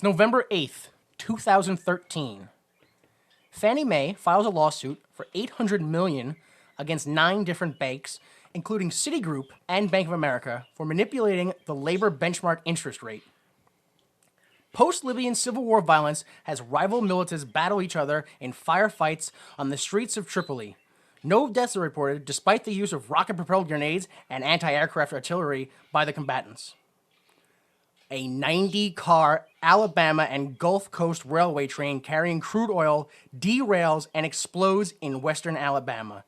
It's November 8th, 2013. Fannie Mae files a lawsuit for $800 million against 9 different banks, including Citigroup and Bank of America, for manipulating the labor benchmark interest rate. Post-Libyan civil war violence has rival militants battle each other in firefights on the streets of Tripoli. No deaths are reported, despite the use of rocket-propelled grenades and anti-aircraft artillery by the combatants. A 90-car Alabama and Gulf Coast railway train carrying crude oil derails and explodes in western Alabama.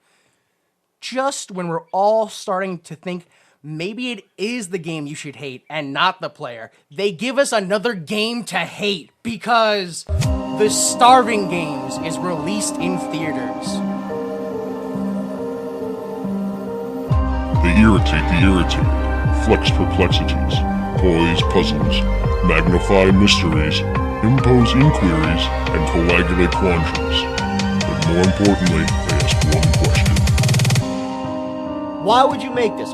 Just when we're all starting to think maybe it is the game you should hate and not the player, they give us another game to hate because The Starving Games is released in theaters. They irritate the irritated, flex perplexities, poise puzzles, magnify mysteries, impose inquiries, and coagulate quandaries. But more importantly, they ask one question. Why would you make this?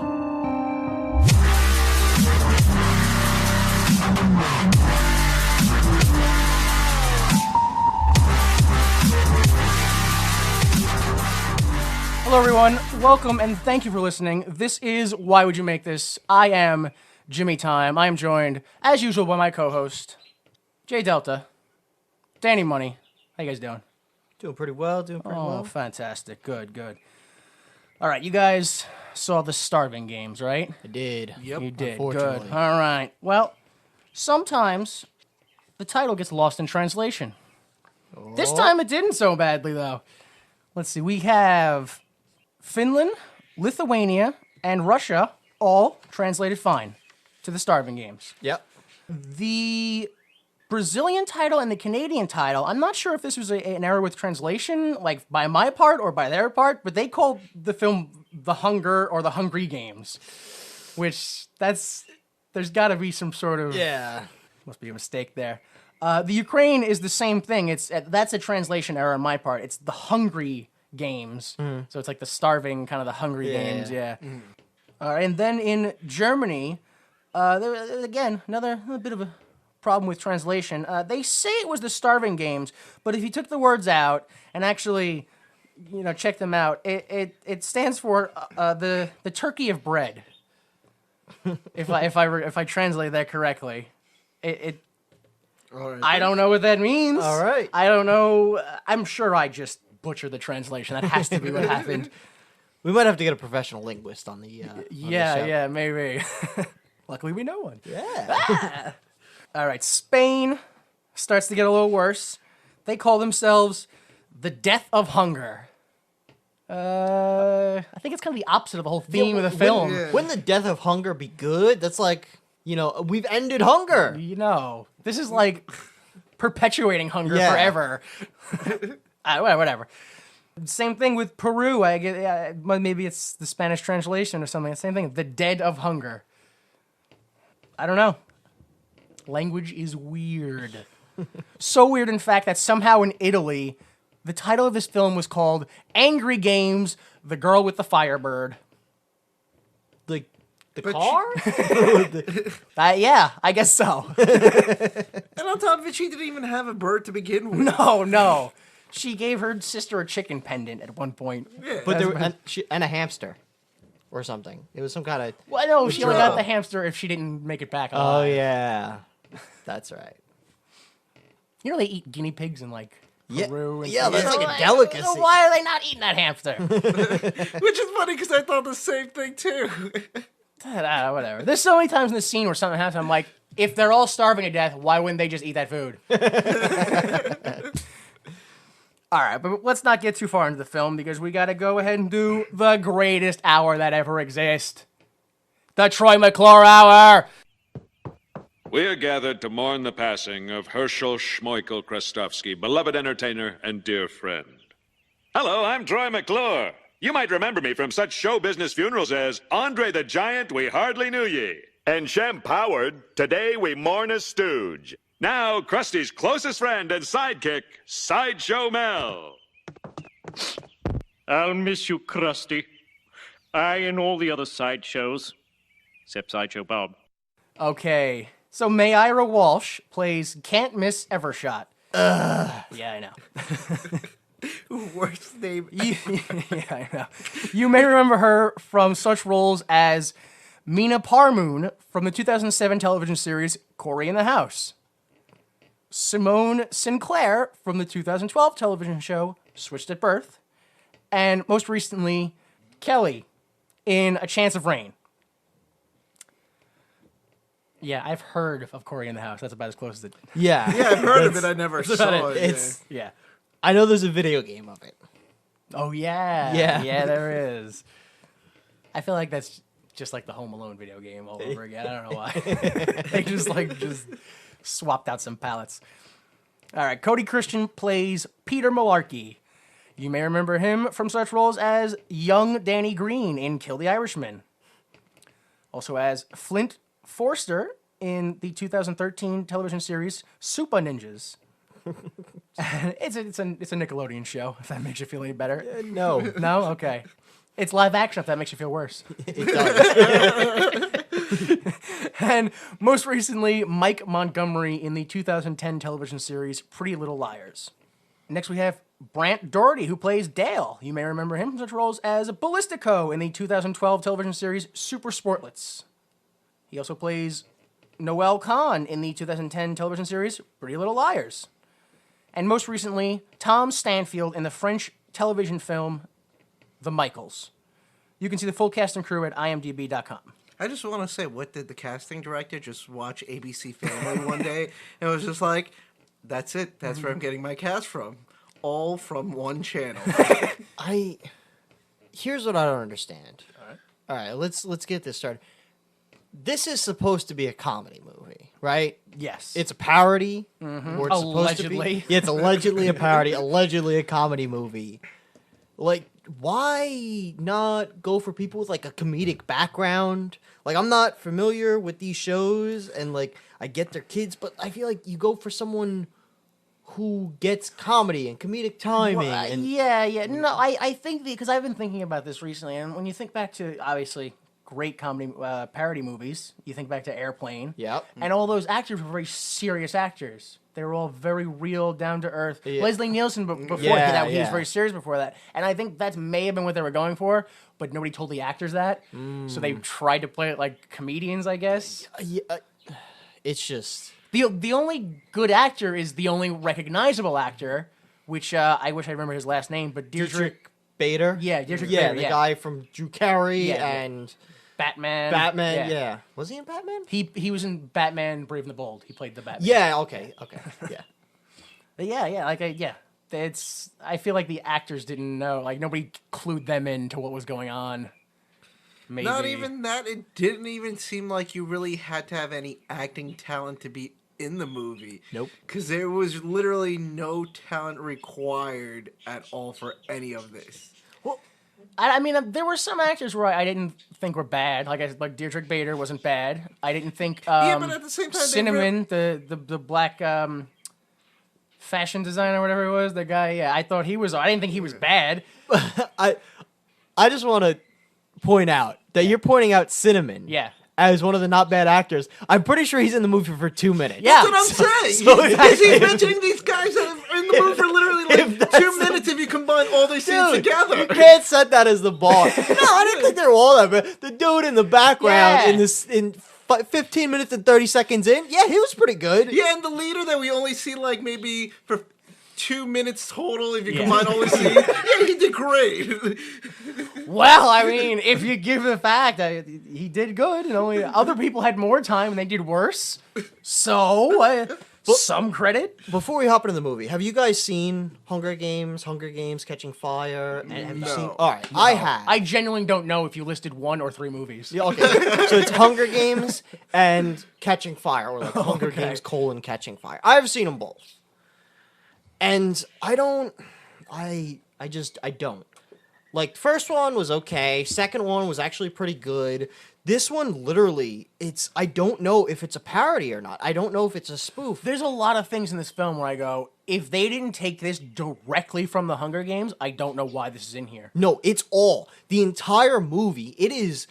Hello, everyone. Welcome and thank you for listening. This is Why Would You Make This? I am Jimmy Time. I am joined, as usual, by my co-host, Jay Delta, Danny Money. How you guys doing? Doing pretty well, Oh, fantastic. Good, good. All right, you guys saw The Starving Games, right? I did. Yep. You did. Good. Unfortunately. All right. Well, sometimes the title gets lost in translation. This time it didn't so badly, though. Let's see. We have Finland, Lithuania, and Russia all translated fine to The Starving Games. Yep. The Brazilian title and the Canadian title, I'm not sure if this was an error with translation, like by my part or by their part, but they called the film The Hunger or The Hungry Games, which there's got to be some sort of... Yeah. Must be a mistake there. The Ukraine is the same thing. That's a translation error on my part. It's The Hungry Games. So it's like the starving, kind of the Hungry Games, yeah. All right, and then in Germany, again, another bit of a problem with translation. They say it was The Starving Games, but if you took the words out and actually, check them out, it stands for the turkey of bread. if I translate that correctly, All right. I don't know what that means. All right. I don't know. I'm sure I just butchered the translation. That has to be what happened. We might have to get a professional linguist on the Yeah, maybe. Luckily, we know one. Yeah. All right, Spain starts to get a little worse. They call themselves the Death of Hunger. I think it's kind of the opposite of the whole theme of the film. Wouldn't the death of hunger be good? That's like, we've ended hunger. This is like perpetuating hunger Yeah. forever. Whatever. Same thing with Peru. I get maybe it's the Spanish translation or something. Same thing. The Dead of Hunger. I don't know. Language is weird. So weird, in fact, that somehow in Italy, the title of this film was called Angry Games, The Girl with the Firebird. The But car? Yeah, I guess so. And on top of it, she didn't even have a bird to begin with. No. She gave her sister a chicken pendant at one point. Yeah. But and a hamster. Or something. It was some kind of... Well, no, she only Withdraw. got the hamster if she didn't make it back Oh, alive. yeah. That's right. You know they eat guinea pigs in, like, Peru and Yeah, that's stuff. like a delicacy. So why are they not eating that hamster? Which is funny because I thought the same thing too. Whatever. There's so many times in the scene where something happens, I'm like, if they're all starving to death, why wouldn't they just eat that food? All right, but let's not get too far into the film because we got to go ahead and do the greatest hour that ever exists. The Troy McClure Hour! We are gathered to mourn the passing of Herschel Schmoikel Krestofsky, beloved entertainer and dear friend. Hello, I'm Troy McClure. You might remember me from such show business funerals as Andre the Giant, We Hardly Knew Ye, and Shem Howard, Today We Mourn a Stooge. Now, Krusty's closest friend and sidekick, Sideshow Mel. I'll miss you, Krusty. I and all the other sideshows. Except Sideshow Bob. Okay, So Mayira Walsh plays Can't Miss Evershot. Yeah, I know. Worst name. Yeah, I know. You may remember her from such roles as Mina Parmoon from the 2007 television series Cory in the House, Simone Sinclair from the 2012 television show Switched at Birth, and most recently, Kelly in A Chance of Rain. Yeah, I've heard of Cory in the House. That's about as close as it. Yeah. Yeah, I've heard of it. I never about saw it. it. It's. Yeah. I know there's a video game of it. Oh yeah. Yeah. Yeah, there is. I feel like that's just like the Home Alone video game all over again. I don't know why. They just swapped out some palettes. All right, Cody Christian plays Peter Malarkey. You may remember him from such roles as young Danny Green in Kill the Irishman. Also as Flint Forster in the 2013 television series Super Ninjas. It's a Nickelodeon show, if that makes you feel any better. No. No? Okay. It's live action, if that makes you feel worse. It does. And most recently, Mike Montgomery in the 2010 television series Pretty Little Liars. Next, we have Brant Daugherty, who plays Dale. You may remember him from such roles as Ballistico in the 2012 television series Super Sportlets. He also plays Noel Kahn in the 2010 television series Pretty Little Liars. And most recently, Tom Stanfield in the French television film The Michaels. You can see the full cast and crew at imdb.com. I just want to say, what did the casting director just watch ABC Family one day and was just like, that's it. That's where I'm getting my cast from. All from one channel. Here's what I don't understand. All right, let's get this started. This is supposed to be a comedy movie, right? Yes. It's a parody. Or it's supposed to Allegedly. be. Yeah, it's allegedly a parody, allegedly a comedy movie. Like, why not go for people with like a comedic background? Like, I'm not familiar with these shows, and like I get their kids, but I feel like you go for someone who gets comedy and comedic timing. And Yeah. No, I think because I've been thinking about this recently, and when you think back to obviously great comedy parody movies, you think back to Airplane. Yep. And all those actors were very serious actors. They were all very real, down to earth. Yeah. Leslie Nielsen before Yeah, that, he was yeah. very serious before that, and I think that may have been what they were going for, but nobody told the actors that, so they tried to play it like comedians, I guess. It's just The only good actor is the only recognizable actor, which I wish I remember his last name, but Deirdrick Bader. Yeah, Deirdrick Yeah, Bader, the yeah. guy from Drew Carey Yeah. and Batman. Yeah. Was he in Batman? He was in Batman Brave and the Bold. He played the Batman. Yeah. Okay. Yeah. But yeah. It's I feel like the actors didn't know, like nobody clued them into what was going on. Maybe. Not even that. It didn't even seem like you really had to have any acting talent to be in the movie. Nope. Because there was literally no talent required at all for any of this. I mean, there were some actors where I didn't think were bad. Like Deirdrick Bader wasn't bad. I didn't think. Yeah, but at the same time, Cinnamon, the black fashion designer, whatever it was, the guy. Yeah, I thought he was. I didn't think he was bad. I just want to point out that you're pointing out Cinnamon. Yeah. As one of the not bad actors. I'm pretty sure he's in the movie for 2 minutes. Yeah. That's what I'm saying. so Is he mentioning these guys that are in the movie for literally like 2 minutes if you combine all their scenes Dude, together? you can't set that as the bar. No, I didn't think they were all that bad. The dude in the background Yeah. in 15 minutes and 30 seconds in, yeah, he was pretty good. Yeah, and the leader that we only see like maybe for 2 minutes total if you Yeah. combine all the scenes. Yeah, he did great. Well, I mean, if you give the fact that he did good, and only other people had more time and they did worse, so some credit. Before we hop into the movie, have you guys seen Hunger Games, Catching Fire? And have you No. seen? All right, I have. I genuinely don't know if you listed 1 or 3 movies. Yeah, okay, so it's Hunger Games and Catching Fire, or like Hunger Okay. Games : Catching Fire. I've seen them both, and I don't. Like, first one was okay. Second one was actually pretty good. This one, literally, I don't know if it's a parody or not. I don't know if it's a spoof. There's a lot of things in this film where I go, if they didn't take this directly from the Hunger Games, I don't know why this is in here. No, it's all. The entire movie, it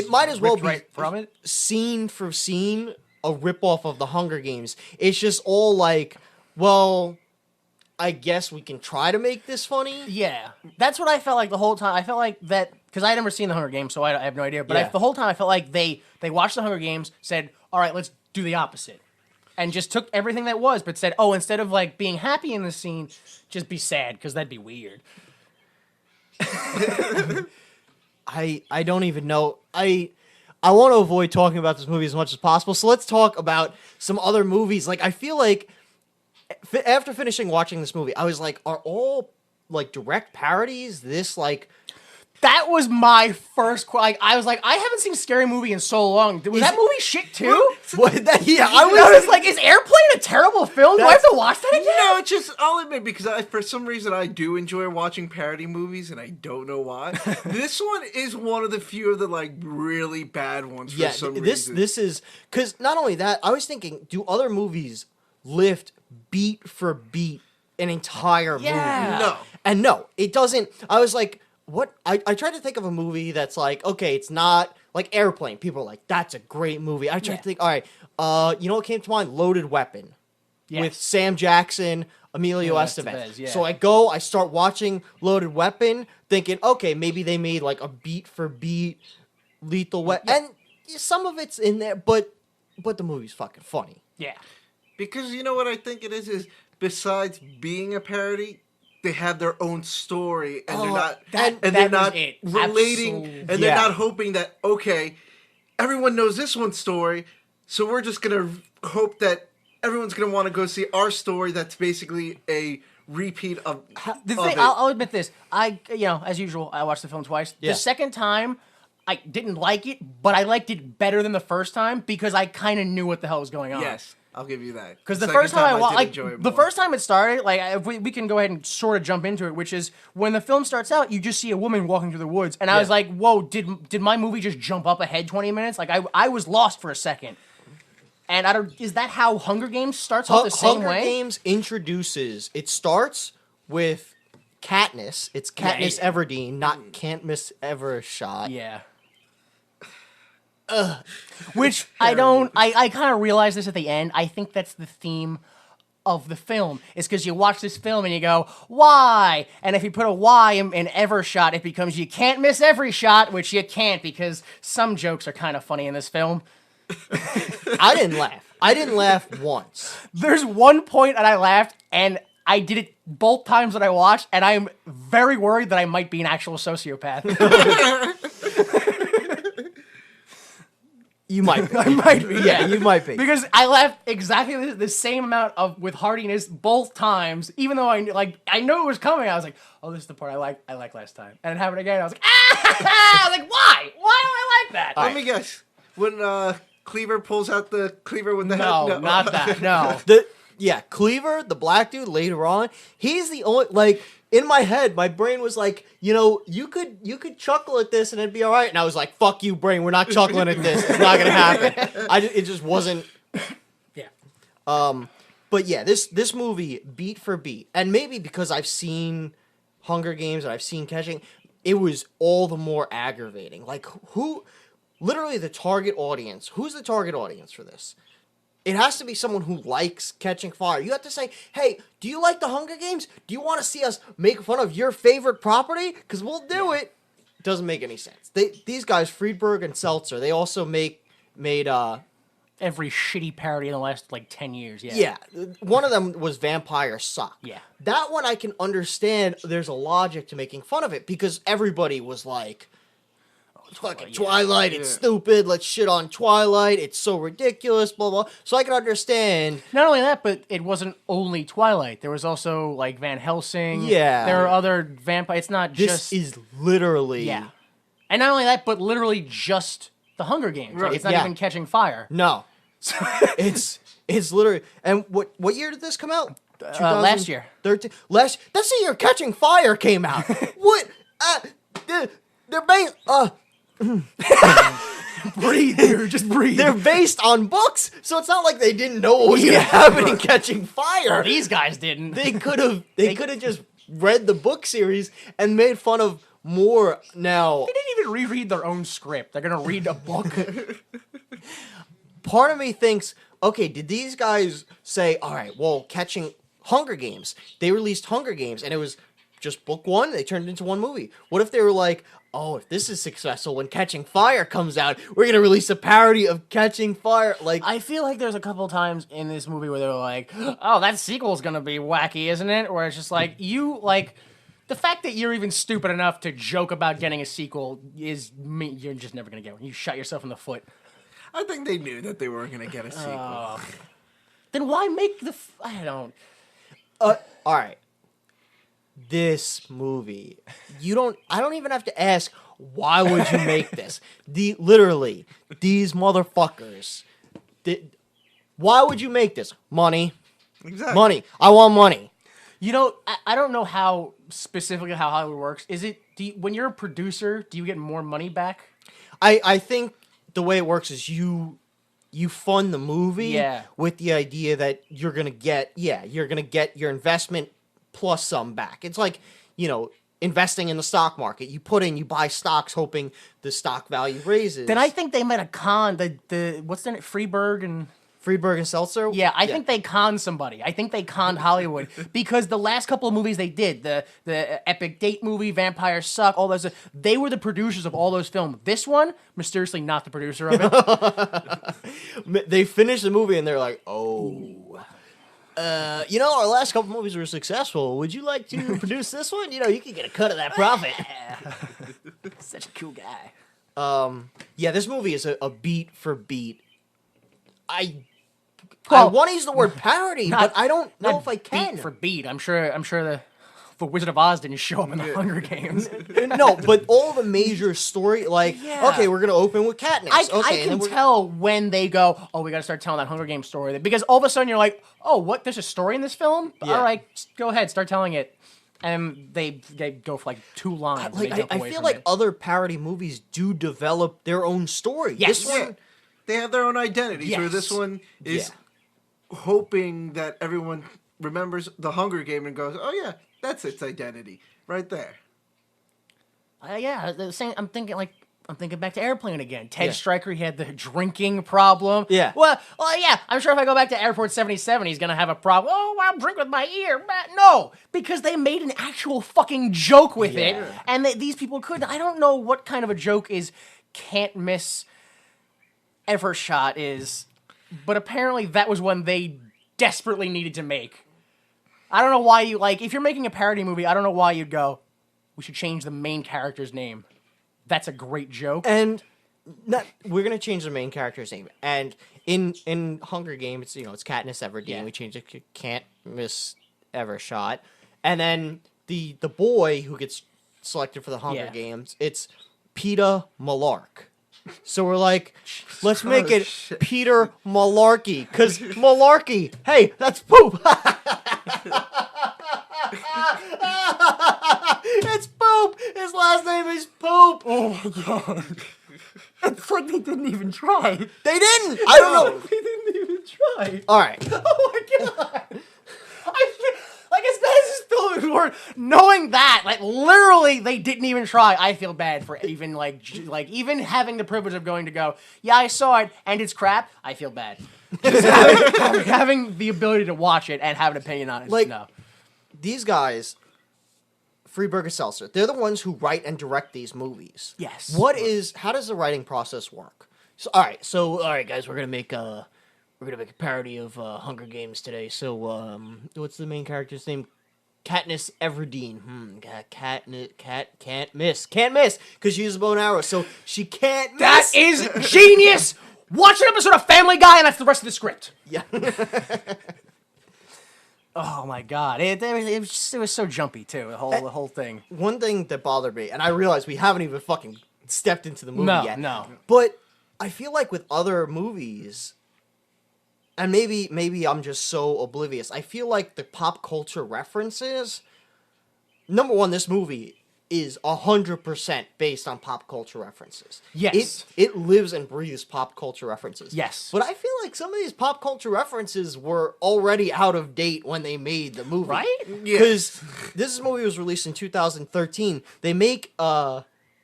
might as well ripped be right from it? scene for scene a ripoff of the Hunger Games. It's just all like, well, I guess we can try to make this funny. Yeah, that's what I felt like the whole time. I felt like that because I had never seen the Hunger Games, so I have no idea. But Yeah. the whole time I felt like they watched the Hunger Games, said, "All right, let's do the opposite," and just took everything that was, but said, "Oh, instead of like being happy in this scene, just be sad because that'd be weird." I don't even know. I want to avoid talking about this movie as much as possible. So let's talk about some other movies. Like I feel like after finishing watching this movie, I was like, are all like direct parodies this like That was my first. Like, I was like, I haven't seen a scary movie in so long. Was that movie shit too? what that, yeah, I was like, is Airplane a terrible film? Do I have to watch that again? No, it's just, I'll admit, because for some reason I do enjoy watching parody movies, and I don't know why. This one is one of the few of the, like, really bad ones for some reason. This is, because not only that, I was thinking, do other movies lift beat for beat an entire Yeah. movie? No. And no, it doesn't. I was like, what? I tried to think of a movie that's like, okay, it's not like Airplane. People are like, that's a great movie. I tried to think, all right, you know what came to mind? Loaded Weapon. Yes. With Sam Jackson, Emilio Yeah, Estevez. Estevez, yeah. So I start watching Loaded Weapon, thinking, okay, maybe they made like a beat for beat Lethal Weapon. And some of it's in there, but the movie's fucking funny. Yeah. Because you know what I think it is besides being a parody, they have their own story, and they're not, that and they're was not it. relating, Absolutely. and they're not hoping that, okay, everyone knows this one's story, so we're just gonna hope that everyone's gonna want to go see our story. That's basically a repeat of The of thing, it. I'll admit this. As usual, I watched the film twice. Yeah. The second time, I didn't like it, but I liked it better than the first time because I kind of knew what the hell was going on. Yes, I'll give you that. Because the Second first time I watched, did like, enjoy it the more. first time it started, like, if we can go ahead and sort of jump into it, which is when the film starts out, you just see a woman walking through the woods, and I was like, whoa, did my movie just jump up ahead 20 minutes? Like, I was lost for a second. And is that how Hunger Games starts off the same Hunger way? Games it starts with Katniss. It's Katniss Everdeen, not Can't Miss Evershot. Yeah. Which I kind of realized this at the end. I think that's the theme of the film. Is because you watch this film and you go, why? And if you put a Y in Evershot, it becomes you can't miss every shot, which you can't because some jokes are kind of funny in this film. I didn't laugh. I didn't laugh once. There's one point that I laughed, and I did it both times that I watched, and I'm very worried that I might be an actual sociopath. You might be. I might be. Yeah, you might be. Because I laughed exactly the same amount of with hardiness both times, even though I know it was coming. I was like, "Oh, this is the part I like last time," and it happened again. I was like, "Ah!" I was like, "Why? Why do I like that?" Let me guess. When Cleaver pulls out the cleaver with the No, head. not that. No. Cleaver, the black dude later on, he's the only, like, in my head, my brain was like, you know, you could chuckle at this and it'd be all right. And I was like, fuck you, brain, we're not chuckling at this. It's not gonna happen. It just wasn't. Yeah. But yeah, this movie, beat for beat, and maybe because I've seen Hunger Games and I've seen Catching, it was all the more aggravating. Like, literally the target audience, who's the target audience for this? It has to be someone who likes Catching Fire. You have to say, hey, do you like the Hunger Games? Do you want to see us make fun of your favorite property? Because we'll do it. Doesn't make any sense. These guys, Friedberg and Seltzer, they also made Every shitty parody in the last 10 years. Yeah. yeah, one of them was Vampire Suck. Yeah. That one I can understand. There's a logic to making fun of it because everybody was like, fucking Twilight, it's stupid, let's shit on Twilight, it's so ridiculous, blah, blah. So I can understand. Not only that, but it wasn't only Twilight. There was also Van Helsing. Yeah. There are other vampires. It's not This just. is literally. Yeah. And not only that, but literally just the Hunger Games. Right. It's not Yeah. even Catching Fire. No. it's literally. And what year did this come out? Last year. 13. That's the year Catching Fire came out. What? They're based. Breathe, dude. Just breathe. They're based on books, so it's not like they didn't know what was going to happen in Catching Fire. These guys didn't. They could have just read the book series and made fun of more now. They didn't even reread their own script. They're gonna read a book. part of me thinks, okay, did these guys say, all right, well, catching Hunger Games, they released Hunger Games, and it was just book one, they turned it into one movie. What if they were like, oh, if this is successful, when Catching Fire comes out, we're going to release a parody of Catching Fire? Like, I feel like there's a couple times in this movie where they're like, oh, that sequel's gonna be wacky, isn't it? Or it's just like, the fact that you're even stupid enough to joke about getting a sequel is me. You're just never gonna get one. You shot yourself in the foot. I think they knew that they weren't going to get a sequel. Then why make I don't. all right. This movie, I don't even have to ask, why would you make this? Literally, these motherfuckers, why would you make this? Money. Exactly. Money. I want money. I don't know how specifically how Hollywood works. Is it, when you're a producer, do you get more money back? I think the way it works is you fund the movie with the idea that you're gonna get your investment plus some back. It's like, investing in the stock market. You buy stocks hoping the stock value raises. Then I think they might have conned what's their name? Freeberg and Seltzer? Yeah, I think they conned somebody. I think they conned Hollywood because the last couple of movies they did, the Epic Date movie, Vampires Suck, all those, they were the producers of all those films. This one, mysteriously not the producer of it. They finished the movie and they're like, oh, our last couple movies were successful. Would you like to produce this one? You could get a cut of that profit. Such a cool guy. This movie is a beat for beat. I Well, want to use the word parody, but I don't know if I can. Beat for beat. I'm sure the Wizard of Oz didn't show up in the Hunger Games. No, but all the major story, okay, we're gonna open with Katniss. I can tell when they go, oh, we got to start telling that Hunger Games story, because all of a sudden you're like, oh, what? There's a story in this film? Yeah. All right, go ahead, start telling it. And they go for like 2 lines. I feel like other parody movies do develop their own story. Yes. This one, They have their own identity. Yes. Where this one is hoping that everyone remembers the Hunger Game and goes, oh yeah, that's its identity right there. The same. I'm thinking back to Airplane again. Ted Stryker, he had the drinking problem. Yeah. Well, yeah. I'm sure if I go back to Airport 77, he's gonna have a problem. Oh, I'll drink with my ear. No, because they made an actual fucking joke with it, and these people couldn't. I don't know what kind of a joke is can't miss ever shot is, but apparently that was one they desperately needed to make. I don't know why if you're making a parody movie, I don't know why you'd go, we should change the main character's name. That's a great joke. and we're gonna change the main character's name. And in Hunger Games, it's Katniss Everdeen. Yeah. We changed it to Can't Miss Evershot. And then the boy who gets selected for the Hunger Games, it's Peter Malark. So we're like, let's make it shit. Peter Malarkey, because Malarkey, hey, that's poop. It's poop. His last name is Poop. Oh my god. It's like they didn't even try. They didn't. I don't know. They didn't even try. All right. Oh my god. As bad as this film is were, knowing that, literally, they didn't even try. I feel bad for even, even having the privilege of going to go, yeah, I saw it, and it's crap, I feel bad. Just having the ability to watch it and have an opinion on it, no. These guys, Freeberg and Seltzer, they're the ones who write and direct these movies. Yes. How does the writing process work? So, all right, guys, we're gonna make a parody of Hunger Games today. So, what's the main character's name? Katniss Everdeen. Can't miss, because she uses a bow and arrow, so she can't miss. That is genius! Watch an episode of Family Guy, and that's the rest of the script. Yeah. Oh my god, it was so jumpy too. The whole thing. One thing that bothered me, and I realize we haven't even fucking stepped into the movie yet. No. But I feel like with other movies, and maybe I'm just so oblivious, I feel like the pop culture references, number one, this movie is 100% based on pop culture references. Yes. It lives and breathes pop culture references. Yes. But I feel like some of these pop culture references were already out of date when they made the movie. Right? Because this movie was released in 2013. They make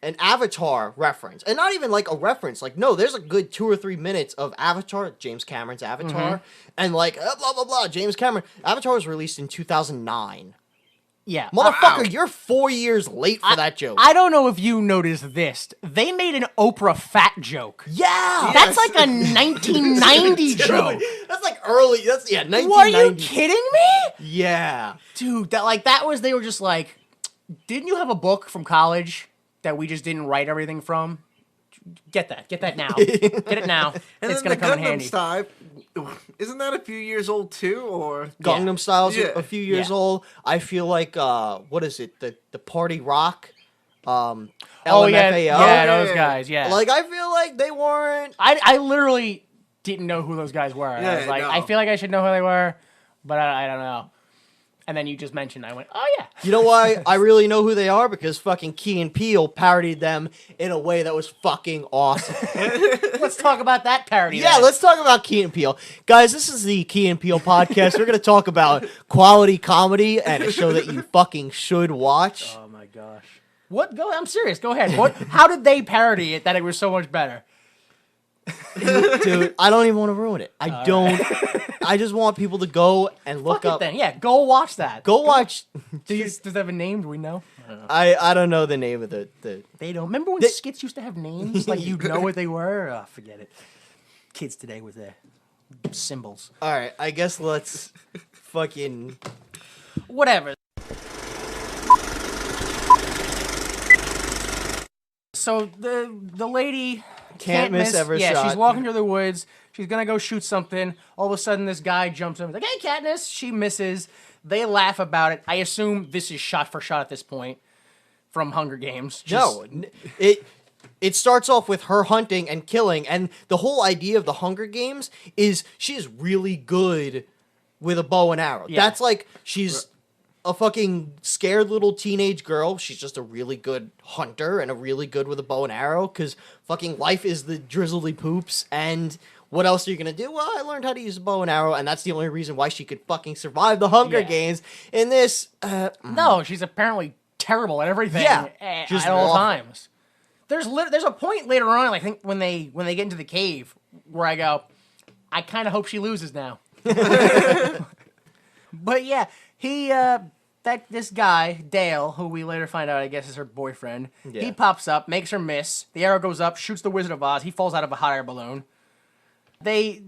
an Avatar reference, and not even like a reference. Like, no, there's a good 2 or 3 minutes of Avatar, James Cameron's Avatar, and like blah blah blah. James Cameron. Avatar was released in 2009. Yeah. Motherfucker, you're 4 years late for that joke. I don't know if you noticed this. They made an Oprah fat joke. Yeah, That's like a 1990 joke. That's like early. That's 1990. What, are you kidding me? Yeah, Dude, that was, they were just like, didn't you have a book from college that we just didn't write everything from? Get that now. Get it now. And It's then gonna the come in Gundam handy. style, isn't that a few years old too? Or Gangnam Style's Yeah. a few years Yeah. old. I feel like what is it? The Party Rock, Oh LMFAO. yeah, those yeah. guys, yeah. Like I feel like they weren't. I literally didn't know who those guys were. I Yeah, was like, no. I feel like I should know who they were, but I don't know. And then you just mentioned, I went, oh yeah. You know why I really know who they are? Because fucking Key and Peele parodied them in a way that was fucking awesome. Let's talk about that parody. Yeah, then. let's talk about Key and Peele. Guys, this is the Key and Peele podcast. We're going to talk about quality comedy and a show that you fucking should watch. Oh my gosh. What? Go. I'm serious. Go ahead. What? How did they parody it that it was so much better? Dude, I don't even want to ruin it. I don't. I just want people to go and look Fuck it up. then. Yeah, go watch that. Go watch. Does it have a name? Do we know? I don't know the name of the They don't. Remember when skits used to have names? Like you'd know what they were? Oh, forget it. Kids today with their symbols. All right, I guess let's fucking. Whatever. So the lady Can't miss every Yeah, shot. she's walking through the woods. She's gonna go shoot something. All of a sudden, this guy jumps in. He's like, "Hey, Katniss!" She misses. They laugh about it. I assume this is shot for shot at this point from Hunger Games. No, it starts off with her hunting and killing, and the whole idea of the Hunger Games is she's really good with a bow and arrow. Yeah. That's like she's a fucking scared little teenage girl. She's just a really good hunter and a really good with a bow and arrow because fucking life is the drizzly poops. And what else are you gonna do? Well, I learned how to use a bow and arrow, and that's the only reason why she could fucking survive the Hunger Yeah. Games. In this, No, she's apparently terrible at everything. Yeah, at just all awful. times. There's a point later on, I think when they get into the cave, where I go, I kind of hope she loses now. But yeah, this guy Dale, who we later find out I guess is her boyfriend, Yeah. he pops up, makes her miss. The arrow goes up, shoots the Wizard of Oz. He falls out of a hot air balloon. They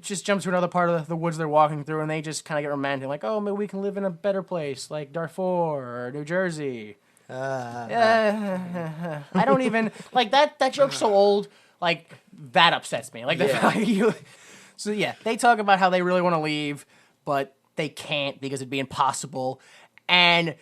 just jump to another part of the woods they're walking through, and they just kind of get romantic, like, oh, maybe we can live in a better place, like Darfur or New Jersey. I don't even like that. That joke's so old. Like that upsets me. Like the fact you. So yeah, they talk about how they really want to leave, but they can't because it'd be impossible. And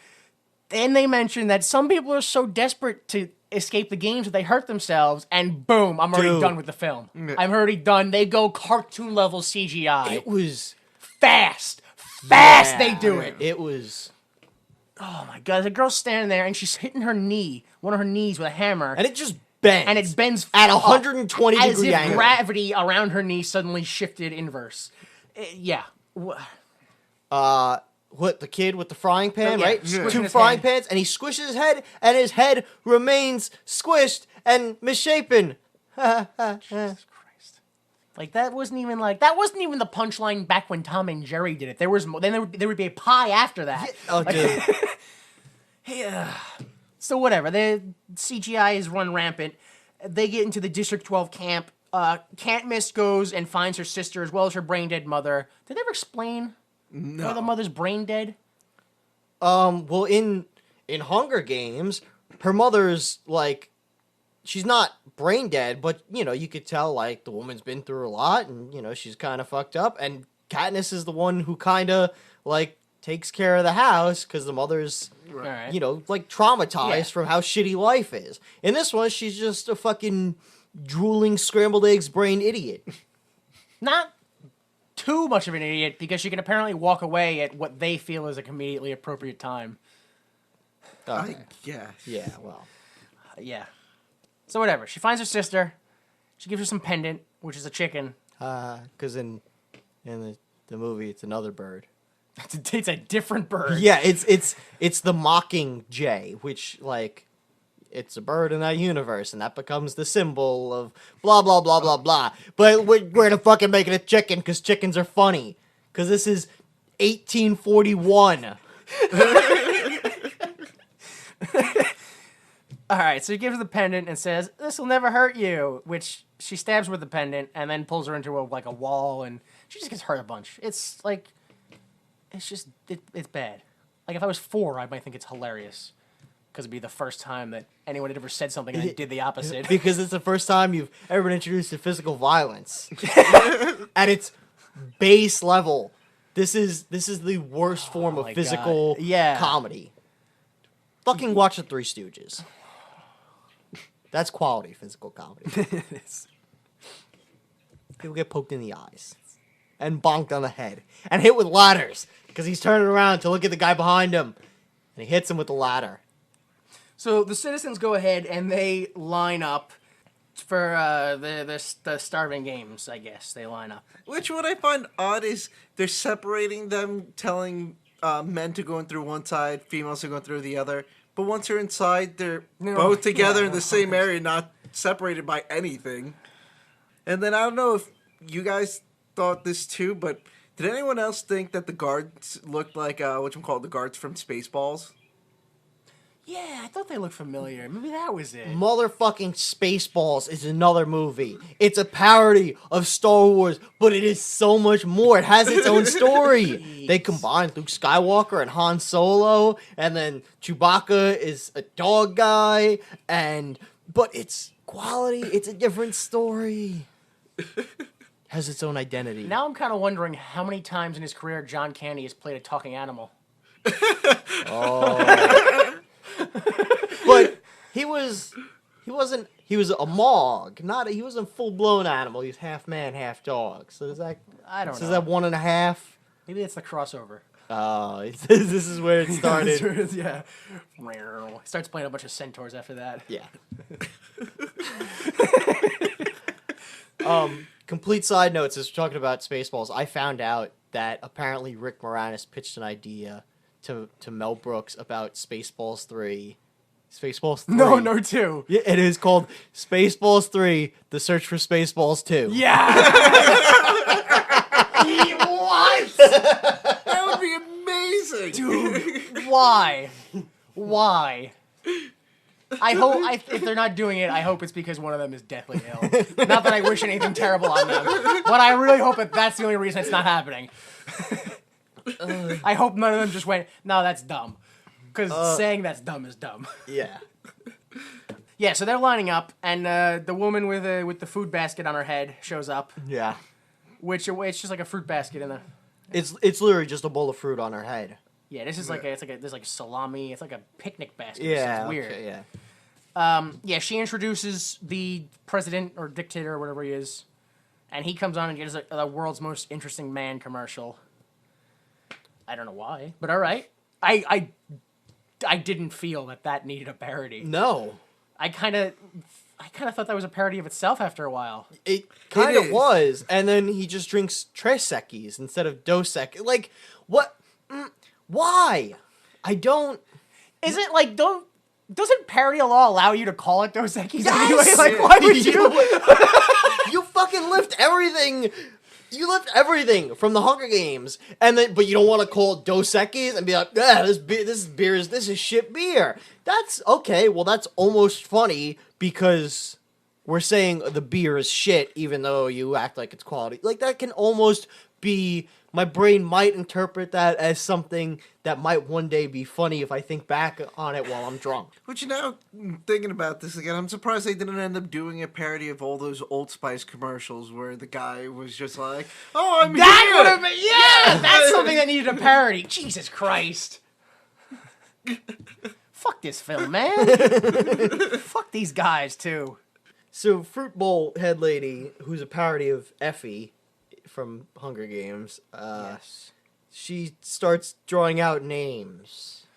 then they mention that some people are so desperate to escape the games that they hurt themselves, and boom, I'm already Dude. done with the film. I'm already done. They go cartoon level CGI. it was fast. yeah, They do it. It was. Oh my god, the girl's standing there and she's hitting her knee, one of her knees with a hammer. And it just bends. And it bends at up, 120 as degree if angle. gravity around her knee suddenly shifted inverse. Yeah. What, the kid with the frying pan, Yeah, right? squishing 2 his frying head. pans, and he squishes his head, and his head remains squished and misshapen. Like that wasn't even the punchline back when Tom and Jerry did it. There was then there would be a pie after that. Oh, dude. Yeah. So whatever. The CGI is run rampant. They get into the District 12 camp. Katniss goes and finds her sister as well as her brain dead mother. Did they ever explain why the mother's brain dead? Well, in Hunger Games, her mother's, like, she's not brain dead, but, you know, you could tell, like, the woman's been through a lot, and, you know, she's kind of fucked up, and Katniss is the one who kind of, like, takes care of the house, because the mother's, Alright. you know, like, traumatized Yeah. from how shitty life is. In this one, she's just a fucking drooling scrambled eggs brain idiot. Not too much of an idiot because she can apparently walk away at what they feel is a conveniently appropriate time. Okay. Yeah. Yeah, well. Yeah. So whatever. She finds her sister. She gives her some pendant, which is a chicken. Because in the movie, it's another bird. It's a different bird. Yeah, it's the mocking jay, which, like, it's a bird in that universe, and that becomes the symbol of blah, blah, blah, blah, blah. But we're going to fucking make it a chicken because chickens are funny. Because this is 1841. All right, so he gives her the pendant and says, "This will never hurt you," which she stabs with the pendant and then pulls her into a wall, and she just gets hurt a bunch. It's bad. Like, if I was 4, I might think it's hilarious. Because it'd be the first time that anyone had ever said something and then did the opposite. Because it's the first time you've ever been introduced to physical violence. At its base level. This is the worst form of physical comedy. Fucking watch The Three Stooges. That's quality physical comedy. People get poked in the eyes. And bonked on the head. And hit with ladders. Because he's turning around to look at the guy behind him. And he hits him with the ladder. So the citizens go ahead and they line up for the starving games, I guess. They line up. Which what I find odd is they're separating them, telling men to go in through one side, females to go through the other. But once you're inside, they're both together in the same area, not separated by anything. And then I don't know if you guys thought this too, but did anyone else think that the guards looked like the guards from Spaceballs? Yeah, I thought they looked familiar. Maybe that was it. Motherfucking Spaceballs is another movie. It's a parody of Star Wars, but it is so much more. It has its own story. They combined Luke Skywalker and Han Solo, and then Chewbacca is a dog guy, but it's quality. It's a different story. Has its own identity. Now I'm kind of wondering how many times in his career John Candy has played a talking animal. Oh. But he was a Mog, he wasn't a full-blown animal. He was half man, half dog. So is that, I don't know. Is that 1.5? Maybe it's the crossover. Oh, this is where it started. Yeah. He starts playing a bunch of centaurs after that. Yeah. Complete side notes, as we're talking about Spaceballs, I found out that apparently Rick Moranis pitched an idea to Mel Brooks about Spaceballs 3. Spaceballs 3. No, 2. Yeah, it is called Spaceballs 3, The Search for Spaceballs 2. Yeah! What? That would be amazing! Dude, why? Why? I hope, if they're not doing it, I hope it's because one of them is deathly ill. Not that I wish anything terrible on them, but I really hope that that's the only reason it's not happening. I hope none of them just went, no, that's dumb. Because saying that's dumb is dumb. Yeah. Yeah, so they're lining up, and the woman with the food basket on her head shows up. Yeah. Which it's just like a fruit basket in the. It's literally just a bowl of fruit on her head. Yeah, this is there's like salami. It's like a picnic basket. Yeah. It's weird. Okay, yeah. Yeah, she introduces the president or dictator or whatever he is, and he comes on and gives the world's most interesting man commercial. I don't know why, but all right. I didn't feel that needed a parody. No. I kind of thought that was a parody of itself after a while. It kind of was, and then he just drinks Tres Equis instead of Dos Equis. Like, what? Why? I don't... Isn't, like, doesn't parody law allow you to call it Dos Equis anyway? Yes! Like, why would you? You fucking lift everything... You lift everything from the Hunger Games, but you don't want to call it Dos Equis and be like, this is shit beer. That's okay. Well, that's almost funny because we're saying the beer is shit, even though you act like it's quality. Like, that can almost be. My brain might interpret that as something that might one day be funny if I think back on it while I'm drunk. But thinking about this again, I'm surprised they didn't end up doing a parody of all those Old Spice commercials where the guy was just like, "Oh, I'm That here!" would have been, yeah! That's something that needed a parody. Jesus Christ. Fuck this film, man. Fuck these guys, too. So, Fruit Bowl head lady, who's a parody of Effie from Hunger Games, Yes. she starts drawing out names.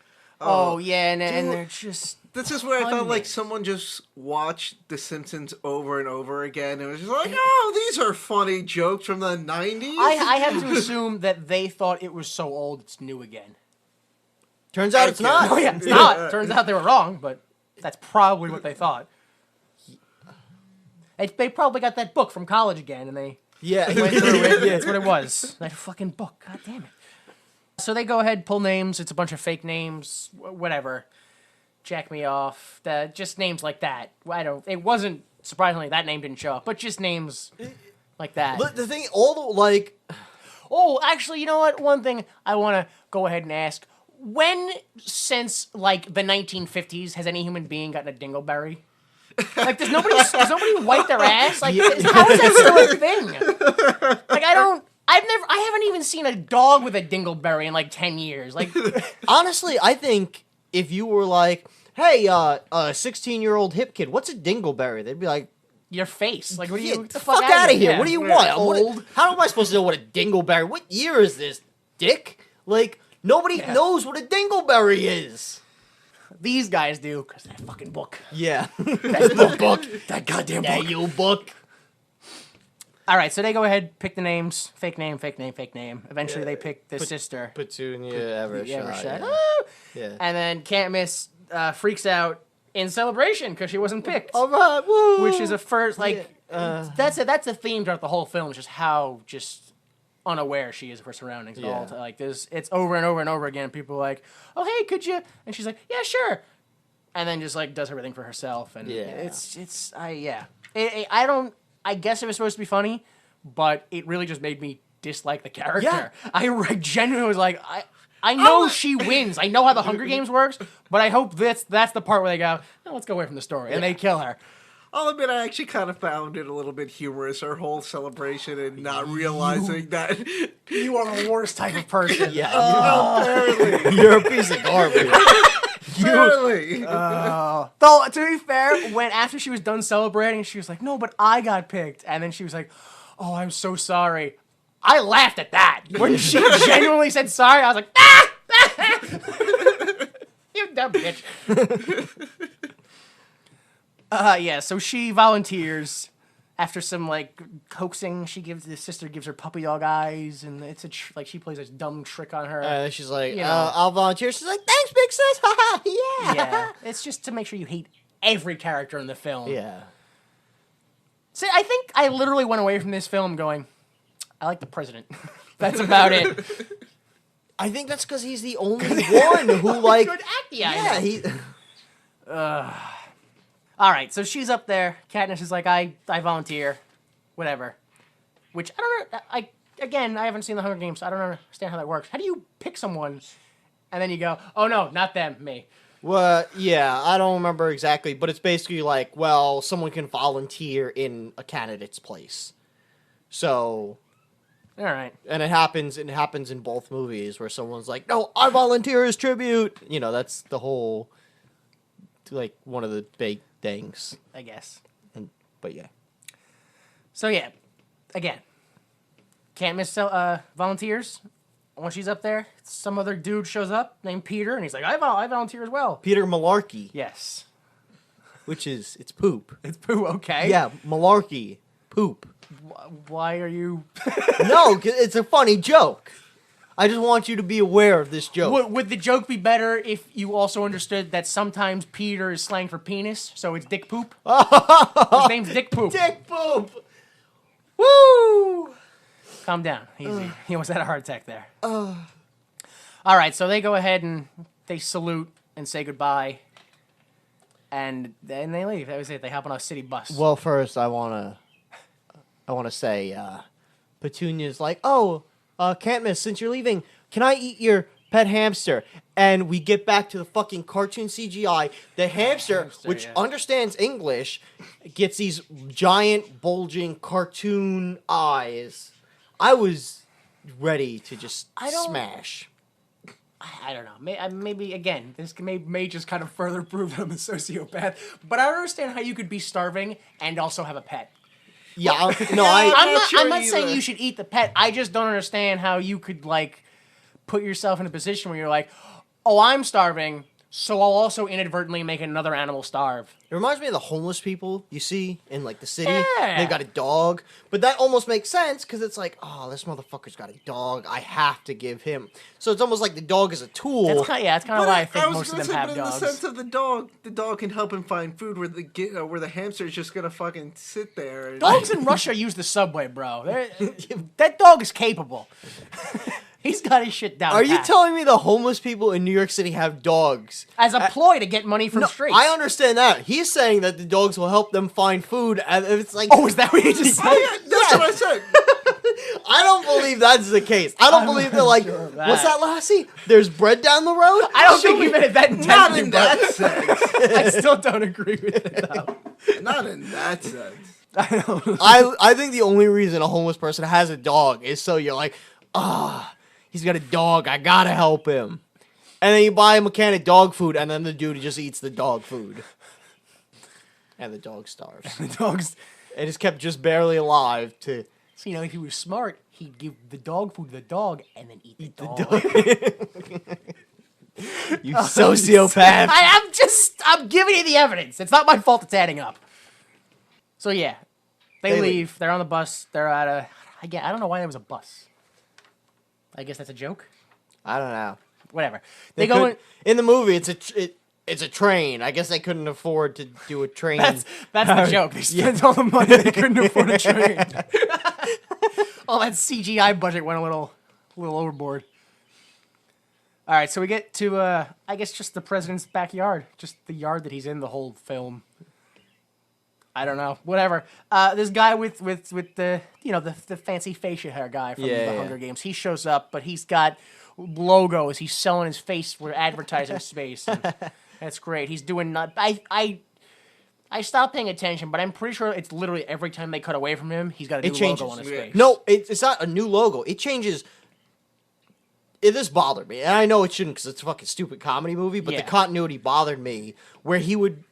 Oh, yeah, and they're just... This is where I felt like Goodness. someone just watched The Simpsons over and over again and was just like, "Oh, these are funny jokes from the 90s." I have to assume that they thought it was so old it's new again. Turns out it's not. Oh, yeah, it's not. Turns out they were wrong, but... That's probably what they thought. They probably got that book from college again, and they Yeah, went through it. That's what it was. That fucking book. God damn it. So they go ahead, pull names. It's a bunch of fake names, whatever. Jack me off. Just names like that. It wasn't, surprisingly, that name didn't show up, but just names like that. The thing, all the like. Oh, actually, you know what? One thing I want to go ahead and ask. When, since, like, the 1950s, has any human being gotten a dingleberry? Like, does nobody wipe their ass? Like, how is that still a thing? Like, I haven't even seen a dog with a dingleberry in, like, 10 years. Like, Honestly, I think if you were like, hey, a 16-year-old hip kid, what's a dingleberry? They'd be like, your face. Like, what do yeah, you, get the fuck out of here. Yeah. What do you want? Old. How am I supposed to know what a dingleberry? What year is this, dick? Like, nobody knows what a dingleberry is. These guys do, because that fucking book. Yeah. That book. That goddamn book. That you book. All right, so they go ahead, pick the names. Fake name, fake name, fake name. Eventually, they pick the sister. Petunia Evershed. Yeah. Yeah. And then Katniss freaks out in celebration because she wasn't picked. All right, woo. Which is a first, like, that's a theme throughout the whole film, just how just unaware she is of her surroundings. Yeah. All like this, it's over and over and over again. People are like, oh hey, could you? And she's like, yeah, sure. And then just like does everything for herself. And I guess it was supposed to be funny, but it really just made me dislike the character. Yeah. I genuinely was like, I know she wins. I know how the Hunger Games works, but I hope that's the part where they go, no, let's go away from the story, and they kill her. I'll admit, I actually kind of found it a little bit humorous, her whole celebration and not realizing that. You are the worst type of person. Yeah. Apparently. You're a piece of garbage. Apparently. Though, to be fair, when after she was done celebrating, she was like, no, but I got picked. And then she was like, oh, I'm so sorry. I laughed at that. When she genuinely said sorry, I was like, ah! You dumb bitch. Yeah, so she volunteers after some, like, coaxing. The sister gives her puppy dog eyes, and it's she plays a dumb trick on her. She's like, You know. I'll volunteer. She's like, thanks, big sis. Yeah. Yeah, it's just to make sure you hate every character in the film. Yeah. See, I think I literally went away from this film going, I like the president. That's about it. I think that's because he's the only one who, like... Good acting. Yeah, he... All right, so she's up there. Katniss is like, I volunteer. Whatever. Which, I don't know. I haven't seen the Hunger Games, so I don't understand how that works. How do you pick someone, and then you go, oh, no, not them, me. Well, yeah, I don't remember exactly, but it's basically like, well, someone can volunteer in a candidate's place. So... All right. And it happens in both movies where someone's like, no, I volunteer as tribute. You know, that's the whole, like, one of the big things. I guess. But yeah. So, yeah. Again. Katniss volunteers. When she's up there, some other dude shows up named Peter, and he's like, I volunteer as well. Peter Malarkey. Yes. Which is, it's poop. It's poo, okay. Yeah, malarkey. Poop. Why are you... No, 'cause it's a funny joke. I just want you to be aware of this joke. Would the joke be better if you also understood that sometimes Peter is slang for penis, so it's dick poop? His name's Dick Poop. Dick poop. Woo! Calm down. Easy. He almost had a heart attack there. All right, so they go ahead and they salute and say goodbye. And then they leave. That was it. They hop on a city bus. Well, first, I want to say, Petunia's like, oh, Katniss, since you're leaving, can I eat your pet hamster? And we get back to the fucking cartoon CGI. The hamster, which understands English, gets these giant, bulging cartoon eyes. I was ready to just smash. I don't know. Maybe again, this may just kind of further prove that I'm a sociopath. But I don't understand how you could be starving and also have a pet. Yeah, I'm not saying you should eat the pet. I just don't understand how you could, like, put yourself in a position where you're like, oh, I'm starving, so I'll also inadvertently make another animal starve. It reminds me of the homeless people you see in like the city. Yeah. They've got a dog, but that almost makes sense because it's like, oh, this motherfucker's got a dog. I have to give him. So it's almost like the dog is a tool. That's kind of But why I think was most of gonna them say, have but dogs. in the sense of the dog can help him find food where the hamster is just gonna fucking sit there. And, Dogs in Russia use the subway, bro. That dog is capable. He's got his shit down. Are you pat. telling me the homeless people in New York City have dogs? As a ploy to get money from No, streets? I understand that. He's saying that the dogs will help them find food, and it's like, Oh, is that what you just said? That's what I said. I don't believe that's the case. I don't believe they're like, sure of that. what's that, Lassie? There's bread down the road? I don't think you meant it that Not intensely, in bro. that sense. I still don't agree with it, though. Not in that sense. I think the only reason a homeless person has a dog is so you're like, he's got a dog. I gotta help him. And then you buy him a can of dog food, and then the dude just eats the dog food. And the dog starves. The dog's... And is kept just barely alive to So, if he was smart, he'd give the dog food to the dog and then eat the dog. you sociopath. I'm giving you the evidence. It's not my fault it's adding up. So, yeah. They leave. They're on the bus. They're at a... I don't know why there was a bus. I guess that's a joke? I don't know. Whatever. They go in... In the movie, it's a train. I guess they couldn't afford to do a train. That's the joke. They spent all the money they couldn't afford a train. All that CGI budget went a little overboard. All right, so we get to I guess just the president's backyard, just the yard that he's in the whole film. I don't know, whatever. This guy with the the fancy facial hair guy from the Hunger Games, he shows up, but he's got logos. He's selling his face for advertising space. And that's great. He's doing not. I stopped paying attention, but I'm pretty sure it's literally every time they cut away from him, he's got a new logo on his face. No, it's not a new logo. It changes. This bothered me, and I know it shouldn't because it's a fucking stupid comedy movie. But the continuity bothered me, where he would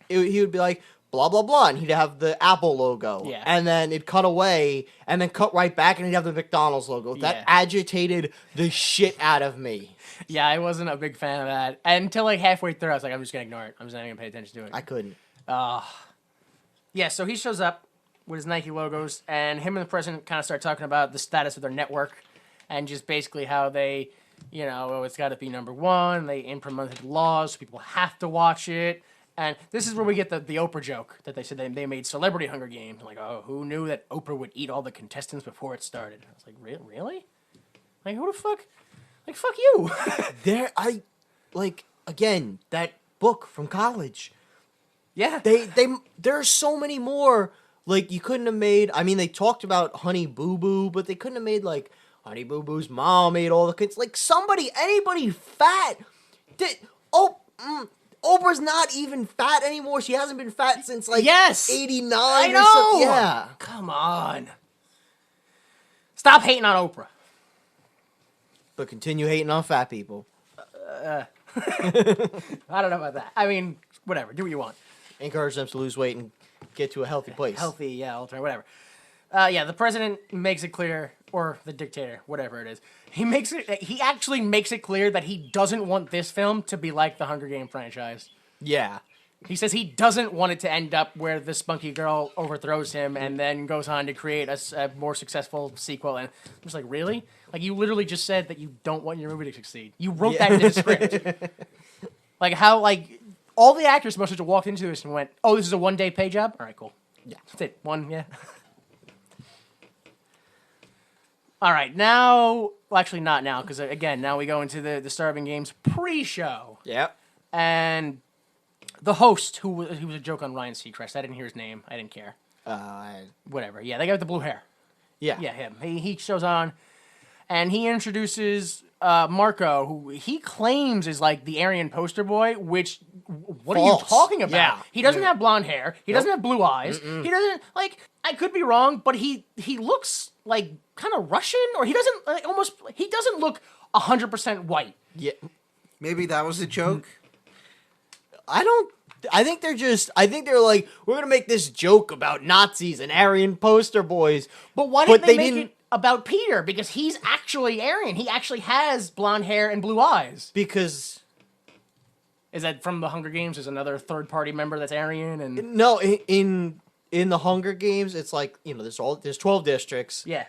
be like blah blah blah, and he'd have the Apple logo, and then it'd cut away, and then cut right back, and he'd have the McDonald's logo. That agitated the shit out of me. Yeah, I wasn't a big fan of that until like halfway through. I was like, I'm just gonna ignore it. I'm just not gonna pay attention to it. I couldn't. Yeah, so he shows up with his Nike logos, and him and the president kind of start talking about the status of their network, and just basically how they, it's got to be number one. They implemented laws, so people have to watch it. And this is where we get the Oprah joke that they said they made Celebrity Hunger Games. I'm like, oh, who knew that Oprah would eat all the contestants before it started? I was like, really? Like, who the fuck? Like, fuck you. Again, that book from college. Yeah. There are so many more. Like, you couldn't have made, they talked about Honey Boo Boo, but they couldn't have made, like, Honey Boo Boo's mom ate all the kids. Like, anybody fat. Oprah's not even fat anymore. She hasn't been fat since, like, 89 I or know. something. Yeah. Come on. Stop hating on Oprah. But continue hating on fat people. I don't know about that. I mean, whatever. Do what you want. Encourage them to lose weight and get to a healthy place. Healthy, alternate, whatever. The president makes it clear, or the dictator, whatever it is. He actually makes it clear that he doesn't want this film to be like the Hunger Game franchise. Yeah. He says he doesn't want it to end up where the spunky girl overthrows him and then goes on to create a more successful sequel. And I'm just like, really? Like, you literally just said that you don't want your movie to succeed. You wrote that into the script. Like, how, all the actors must have just walked into this and went, oh, this is a one-day pay job? All right, cool. Yeah. That's it. One, yeah. All right, now... Well, actually, not now, because, again, now we go into the Starving Games pre-show. Yep. And the host, who was a joke on Ryan Seacrest, I didn't hear his name. I didn't care. Whatever. Yeah, the guy with the blue hair. Yeah. Yeah, him. He shows on, and he introduces Marco, who he claims is like the Aryan poster boy, which, what False. are you talking about? Yeah. He doesn't have blonde hair. He doesn't have blue eyes. He doesn't, I could be wrong, but he looks like kind of Russian, or he doesn't, he doesn't look 100% white. Yeah. Maybe that was a joke. I think they're like, we're gonna make this joke about Nazis and Aryan poster boys. But why didn't they make it about Peter? Because he's actually Aryan. He actually has blonde hair and blue eyes. Because Is that from the Hunger Games? Is another third party member that's Aryan and No, in the Hunger Games, it's like, there's 12 districts. yeah.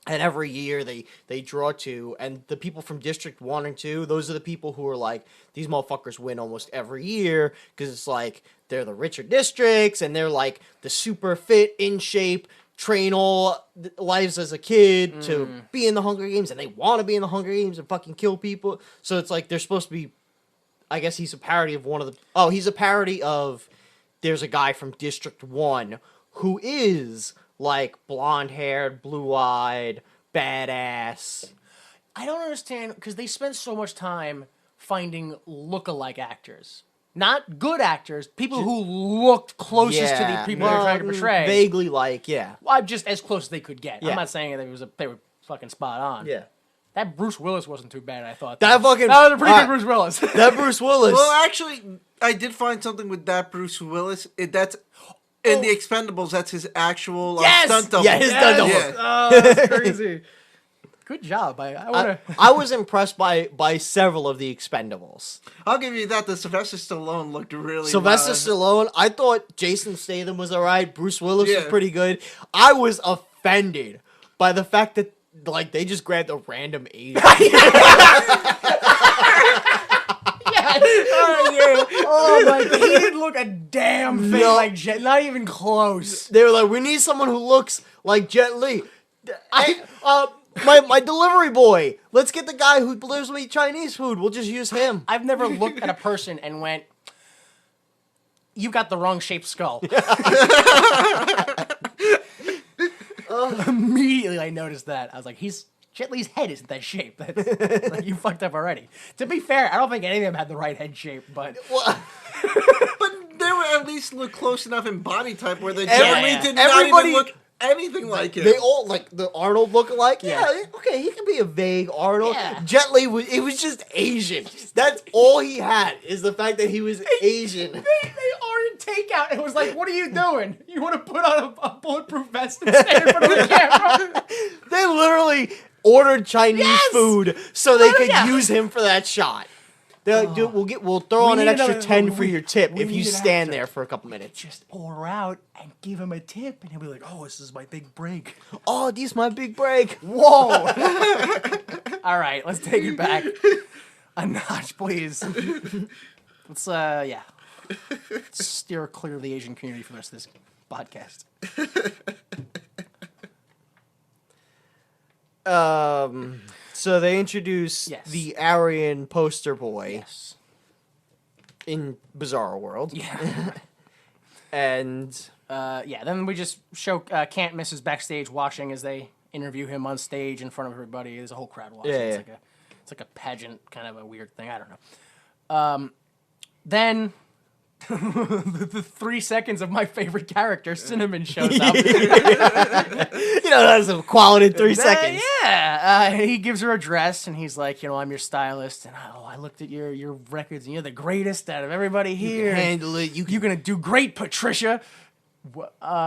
And every year they draw 2, and the people from District 1 and 2, those are the people who are like, these motherfuckers win almost every year, because it's like, they're the richer districts, and they're like the super fit, in shape, train all lives as a kid to be in the Hunger Games, and they want to be in the Hunger Games and fucking kill people. So it's like, they're supposed to be, I guess he's a parody of he's a parody of, there's a guy from District 1 who is like blonde-haired, blue-eyed, badass. I don't understand because they spend so much time finding look-alike actors. Not good actors, people who looked closest to the people they're trying to portray. Vaguely like, yeah. Well, just as close as they could get. Yeah. I'm not saying that they were fucking spot on. Yeah. That Bruce Willis wasn't too bad, I thought. That was a pretty good alright. Bruce Willis. That Bruce Willis. Well, actually, I did find something with that Bruce Willis. That's in the Expendables. That's his actual stunt double. Yeah, his stunt double. Yeah. Oh, that's crazy. Good job. I want to. I was impressed by several of the Expendables. I'll give you that. The Sylvester Stallone looked really Sylvester well. Stallone, I thought Jason Statham was alright. Bruce Willis was Yeah. pretty good. I was offended by the fact that they just grabbed a random Asian. Oh my god, he didn't look a damn thing No. like Jet. Not even close. They were like, we need someone who looks like Jet Li. My delivery boy. Let's get the guy who delivers me Chinese food. We'll just use him. I've never looked at a person and went, "You've got the wrong shaped skull." Immediately, I noticed that. I was like, Jet Li's head isn't that shape. That's, like, you fucked up already. To be fair, I don't think any of them had the right head shape, but But they were at least look close enough in body type where they generally did not Everybody- even look anything like him. They all like the Arnold lookalike. Yeah. Yeah, okay, he can be a vague Arnold. Yeah. Jet Li it was just Asian. That's all he had is the fact that he was Asian. they ordered takeout and was like, "What are you doing? You want to put on a bulletproof vest and stand in front of the camera?" They literally ordered Chinese Yes! food so they could yeah. use him for that shot. They're like, dude, we'll throw on an need extra another- 10 for your tip we if you need an stand actor. there for a couple minutes. Just order out and give him a tip, and he'll be like, "Oh, this is my big break." Oh, this is my big break. Whoa! All right, let's take it back a notch, please. Let's let's steer clear of the Asian community for the rest of this podcast. So they introduce Yes. the Aryan poster boy Yes. in Bizarro World. Yeah. And Then we just show Can't Miss is backstage watching as they interview him on stage in front of everybody. There's a whole crowd watching. Yeah, It's like a pageant, kind of a weird thing. I don't know. Then the 3 seconds of my favorite character, Cinnamon, shows up. that's a quality 3 seconds. He gives her a dress, and he's like, I'm your stylist, and I looked at your records, and you're the greatest out of everybody here. Handle it. You're gonna do great, Patricia.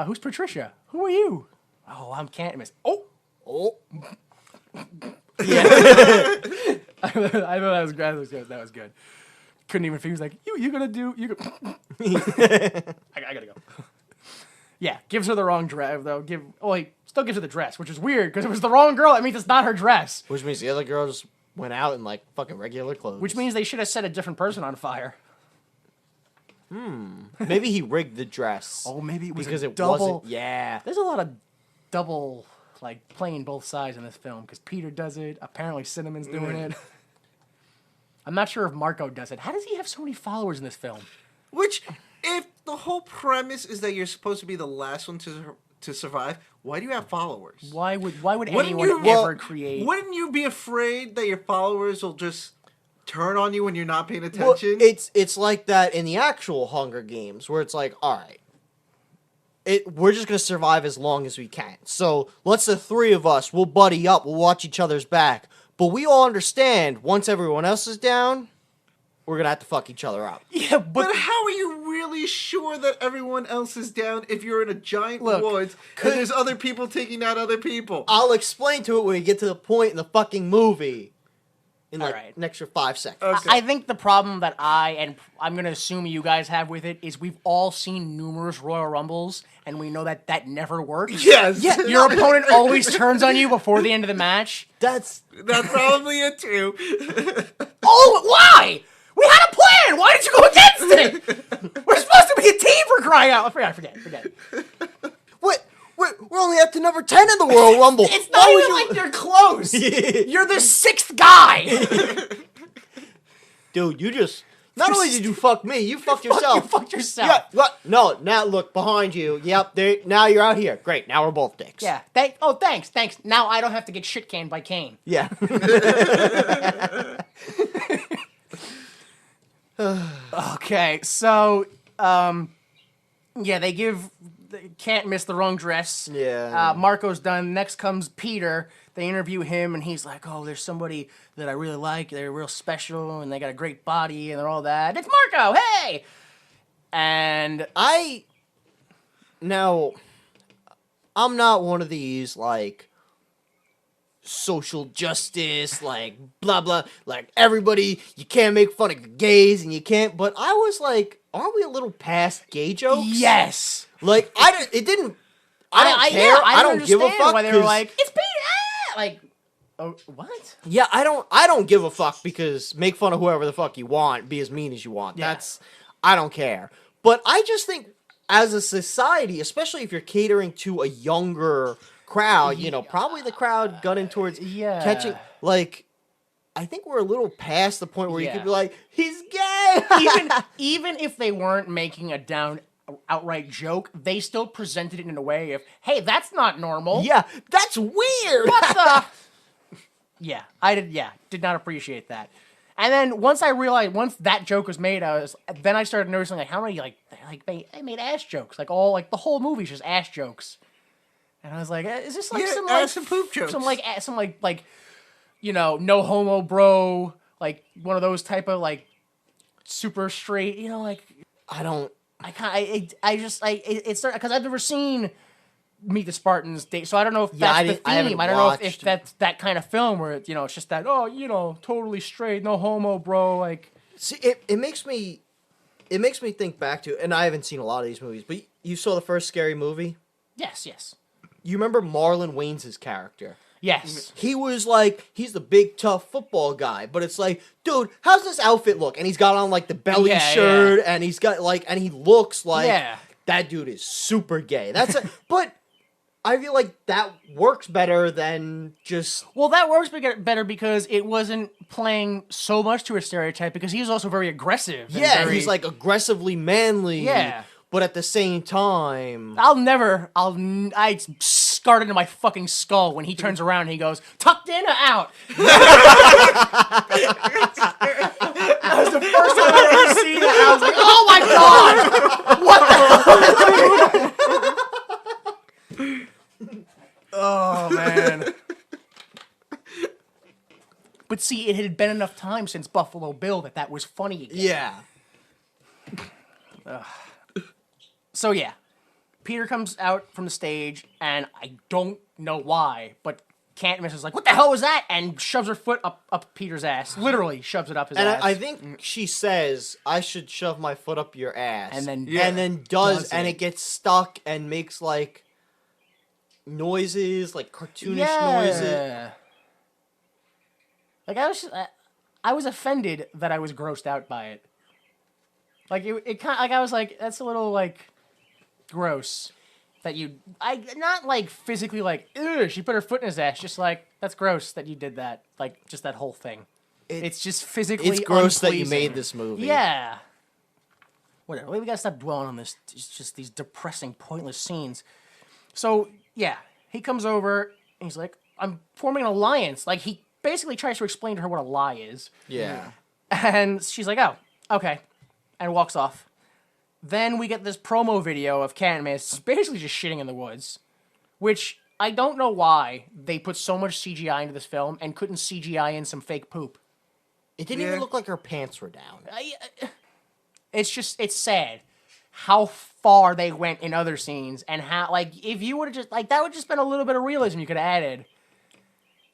Who's Patricia? Who are you? Oh, I'm Katniss. Oh. Yeah. I thought that was good. That was good. Couldn't even figure. He was like, you gonna do? I gotta go. Yeah, gives her the wrong dress though. He still gives her the dress, which is weird because it was the wrong girl. That means it's not her dress. Which means the other girl just went out in like fucking regular clothes. Which means they should have set a different person on fire. maybe he rigged the dress. Oh, maybe it was because a it double. wasn't. Yeah. There's a lot of double, like, playing both sides in this film because Peter does it. Apparently, Cinnamon's doing it. I'm not sure if Marco does it. How does he have so many followers in this film? Which, if the whole premise is that you're supposed to be the last one to survive, why do you have followers? Why would Wouldn't anyone you- ever create? Wouldn't you be afraid that your followers will just turn on you when you're not paying Well, attention? it's like that in the actual Hunger Games where it's like, all right, we're just gonna survive as long as we can. So let's the 3 of us, we'll buddy up, we'll watch each other's back. But we all understand once everyone else is down, we're gonna have to fuck each other up. Yeah, but how are you really sure that everyone else is down if you're in a giant Look, woods and there's other people taking out other people? I'll explain to it when we get to the point in the fucking movie. in like Alright. an extra 5 seconds. Okay. I think the problem that I'm going to assume you guys have with it is we've all seen numerous Royal Rumbles, and we know that that never works. Yes. Yeah. Your opponent always turns on you before the end of the match. That's That's probably it too. Oh, why? We had a plan. Why did you go against it? We're supposed to be a team for crying out. I forget. what? We're only up to number 10 in the Royal Rumble. It's not even like they're close. You're the 6th guy. Dude, you just not only did you fuck me, you fucked yourself. You fucked yourself. Yeah, what? No, now look behind you. Yep, there. Now you're out here. Great. Now we're both dicks. Yeah. Thanks. Now I don't have to get shit canned by Kane. Yeah. Okay, so yeah, can't miss the wrong dress. Yeah. Marco's done. Next comes Peter. They interview him, and he's like, "Oh, there's somebody that I really like. They're real special, and they got a great body, and they're all that. It's Marco. Hey!" And I'm not one of these like social justice, like blah blah, like everybody. You can't make fun of gays, and you can't. But I was like, aren't we a little past gay jokes? yes, Like I don't care. yeah, I don't give a understand fuck. why they were 'cause- like, "It's Peter." Like, oh, what? yeah, I don't give a fuck because make fun of whoever the fuck you want, be as mean as you want. Yeah. I don't care. But I just think as a society, especially if you're catering to a younger crowd, probably the crowd gunning towards Yeah. catching, like, I think we're a little past the point where you Yeah. could be like, he's gay. even if they weren't making a outright joke, they still presented it in a way of, "Hey, that's not normal." Yeah, that's weird. What the? Yeah, I did not appreciate that. And then once that joke was made, then I started noticing like how many they made ass jokes, like the whole movie's just ass jokes. And I was like, is this like Yeah, some ass and poop jokes. some no homo bro, like one of those type of like super straight, I don't. it's because I've never seen Meet the Spartans date, so I don't know if Yeah, that's the I haven't theme. I don't know if watched- that's that kind of film where it's just that totally straight, no homo, bro. Like, See, it makes me think back to, and I haven't seen a lot of these movies, but you saw the first Scary Movie? yes, You remember Marlon Wayans' character? yes. He was like, he's the big tough football guy, but it's like, dude, how's this outfit look? And he's got on like the belly Yeah, shirt, and he's got like, and he looks like Yeah. that dude is super gay. But I feel like that works better than just Well, that works better because it wasn't playing so much to a stereotype because he was also very aggressive. and yeah. very- He's like aggressively manly. Yeah. But at the same time, I scarred into my fucking skull when he turns around and he goes, "Tucked in or out?" That was the first time I've ever seen that. I was like, "Oh my god, what the?" Oh man. But see, it had been enough time since Buffalo Bill that was funny again. yeah. So yeah, Peter comes out from the stage, and I don't know why, but Katniss is like, "What the hell was that?" and shoves her foot up Peter's ass. Literally shoves it up his And ass. I think she says, "I should shove my foot up your ass," And then- and then does, does and it. it gets stuck and makes like noises, like cartoonish noises. yeah. Like I was offended that I was grossed out by it. Like it kind of, like I was like, that's a little like gross that not like physically like, "Ugh, she put her foot in his ass," just like, that's gross that you did that, like just that whole thing. It's just physically It's gross that you unpleasing. made this movie. Yeah. Whatever. We gotta stop dwelling on this. It's just these depressing, pointless scenes. So yeah, he comes over and he's like, "I'm forming an alliance." Like he basically tries to explain to her what a lie is. Yeah. And she's like, "Oh, okay," and walks off. Then we get this promo video of Katniss basically just shitting in the woods, which I don't know why they put so much CGI into this film and couldn't CGI in some fake poop. It didn't even look like her pants were down. It's sad how far they went in other scenes and how, like, if you would have just, like, that would just been a little bit of realism you could have added.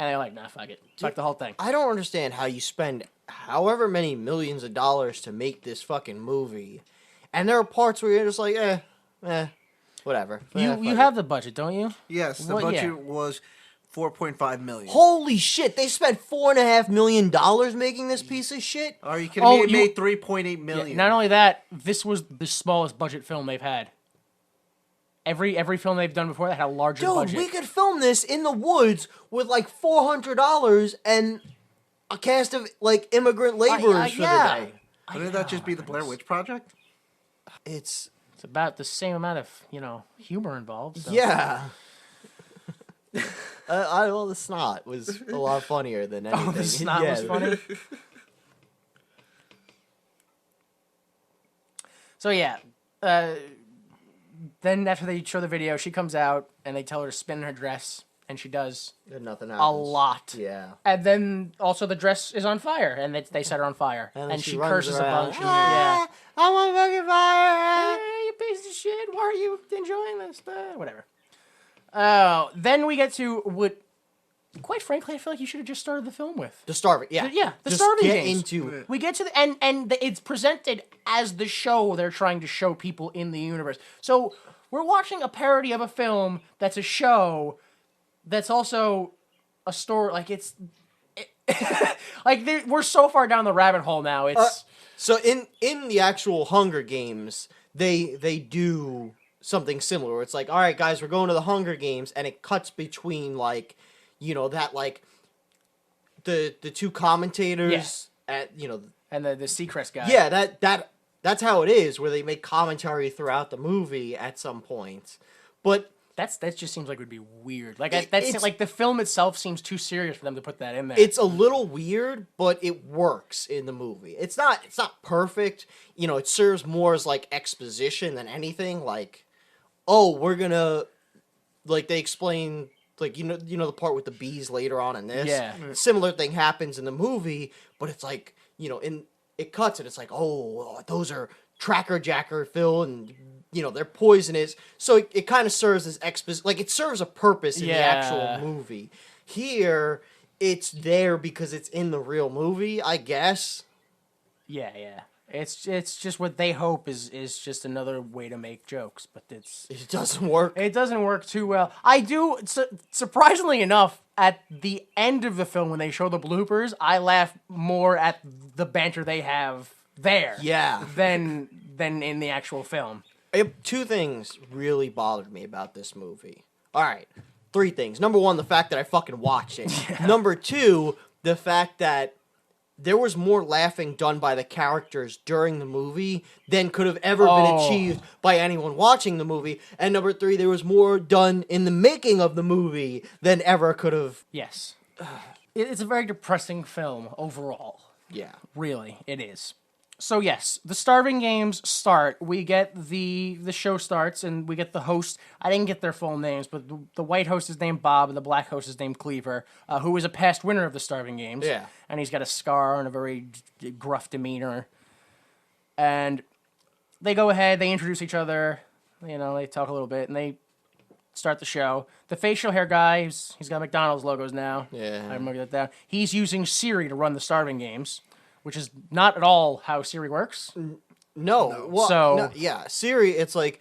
And they're like, nah, fuck it. Fuck the whole thing. I don't understand how you spend however many millions of dollars to make this fucking movie, and there are parts where you're just like, whatever. You have the budget, don't you? Yes, the Well, yeah. budget was $4.5 million. Holy shit! They spent $4.5 million making this piece of shit. Are you kidding me? Oh, It you- made $3.8 Yeah, million. not only that, this was the smallest budget film they've had. Every film they've done before that had a larger Dude, budget. we could film this in the woods with like $400 and a cast of like immigrant laborers for yeah. the day. Wouldn't that just be the Blair Witch Project? It's It's about the same amount of, humor involved. So. yeah. Well, the snot was a lot funnier than anything. Oh, the snot was funny. So yeah, then after they show the video, she comes out and they tell her to spin her dress, and she does And nothing happens. a lot. Yeah. And then also the dress is on fire, and they set her on fire, then and she runs curses a around. bunch. Yeah. I'm on fucking fire. Hey, you piece of shit! Why are you enjoying this? Whatever. Then we get to what, quite frankly, I feel like you should have just started the film with. The starving, yeah. Yeah, the Just starving get games. into it. We get to the and it's presented as the show they're trying to show people in the universe. So we're watching a parody of a film that's a show that's also a story. Like we're so far down the rabbit hole now. It's So in the actual Hunger Games, they do something similar. Where it's like, all right, guys, we're going to the Hunger Games, and it cuts between like, that like the two commentators at and the Seacrest guy. yeah that's how it is, where they make commentary throughout the movie at some point, but. That just seems like it would be weird. Like It's- like the film itself seems too serious for them to put that in there. It's a little weird, but it works in the movie. It's not perfect. It serves more as like exposition than anything. Like, oh, we're gonna like they explain like the part with the bees later on in this. Yeah. Similar thing happens in the movie, but it's like in it cuts and it's like, oh, those are Tracker Jacker Phil and they're poisonous. So it kind of serves as exposition. Like, it serves a purpose in the actual movie. Here, it's there because it's in the real movie, I guess. Yeah. It's just what they hope is just another way to make jokes, but It doesn't work. it doesn't work too well. I do surprisingly enough, at the end of the film when they show the bloopers, I laugh more at the banter they have there. Yeah. Than in the actual film. Two things really bothered me about this movie. All right. 3 things. Number 1, the fact that I fucking watched it. Number 2, the fact that there was more laughing done by the characters during the movie than could have ever been achieved by anyone watching the movie. And number 3, there was more done in the making of the movie than ever could have. Yes. It's a very depressing film overall. Yeah. Really, it is. So yes, the starving games start. We get the show starts, and we get the host. I didn't get their full names, but the white host is named Bob, and the black host is named Cleaver, who is a past winner of the starving games. Yeah. And he's got a scar and a very gruff demeanor. And they go ahead. They introduce each other. They talk a little bit, and they start the show. The facial hair guy, he's got McDonald's logos now. Yeah. I remember that down. He's using Siri to run the starving games, which is not at all how Siri works. No. Well, So- no, yeah, Siri, it's like,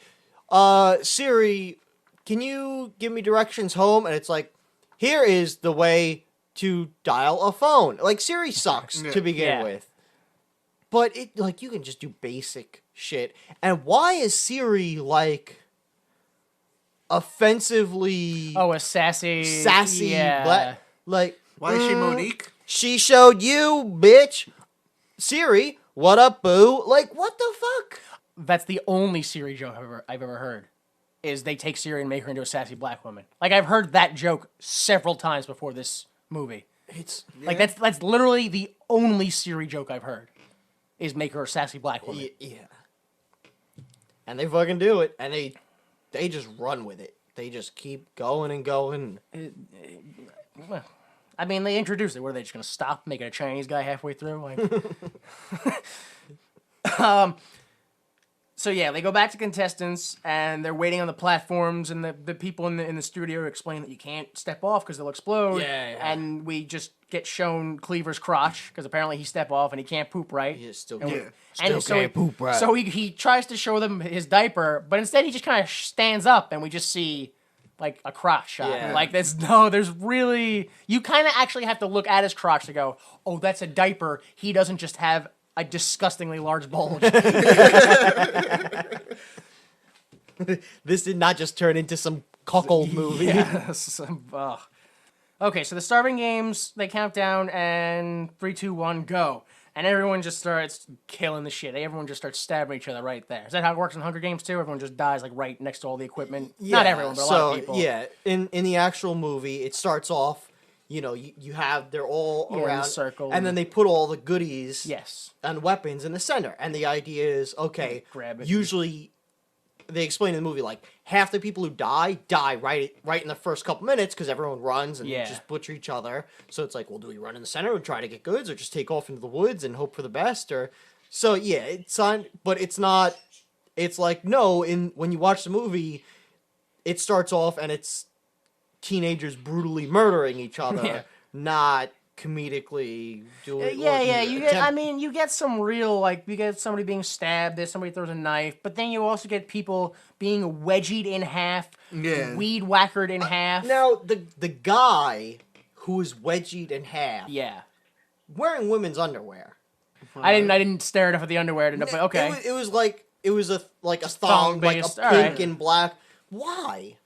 Siri, can you give me directions home? And it's like, here is the way to dial a phone. Like, Siri sucks to begin Yeah. with. But it you can just do basic shit. And why is Siri offensively Oh, a sassy, sassy? Like, Why is she Monique? she showed you, bitch. Siri, what up, boo? Like, what the fuck? That's the only Siri joke I've ever heard. Is they take Siri and make her into a sassy black woman. Like, I've heard that joke several times before this movie. It's Like that's literally the only Siri joke I've heard. Is make her a sassy black woman. yeah. And they fucking do it, and they just run with it. They just keep going and going. Well, I mean, they introduced it. Were they just gonna stop making a Chinese guy halfway through? Like, So yeah, they go back to contestants, and they're waiting on the platforms, and the people in the studio explain that you can't step off because they'll explode. Yeah. And we just get shown Cleaver's crotch because apparently he stepped off and he can't poop right. He still And can't. we- Still and so can't he, poop right. So he tries to show them his diaper, but instead he just kind of stands up, and we just see like a crotch shot. Yeah. Like there's really, you kind of actually have to look at his crotch to go, oh, that's a diaper. He doesn't just have a disgustingly large bulge. This did not just turn into some cuckold movie. Yes. Okay, so the starving games, they count down, and 3, 2, 1, go. And everyone just starts killing the shit. Everyone just starts stabbing each other right there. Is that how it works in Hunger Games too? Everyone just dies like right next to all the equipment. Not everyone, but a lot of people. Yeah, in the actual movie, it starts off. You know, you have they're all in a around circle. and then they put all the goodies Yes. and weapons in the center. And the idea is, okay, Grab it. usually they explain in the movie like half the people who die right in the first couple minutes because everyone runs and Yeah. just butcher each other. So it's like, well, do we run in the center and try to get goods, or just take off into the woods and hope for the best? Or so yeah, it's on, but it's not. It's like no, when you watch the movie, it starts off and it's teenagers brutally murdering each other, Yeah. not comedically doing. Yeah. You get. attempt- I mean, you get some real like you get somebody being stabbed. There's somebody throws a knife, but then you also get people being wedgied in half, Yeah. weed whackered in half. Now the guy who is wedgied in half, Yeah. wearing women's underwear. I didn't stare enough at the underwear to know, but okay. It was like a thong, like a Thong-based, pink alright. and black. Why?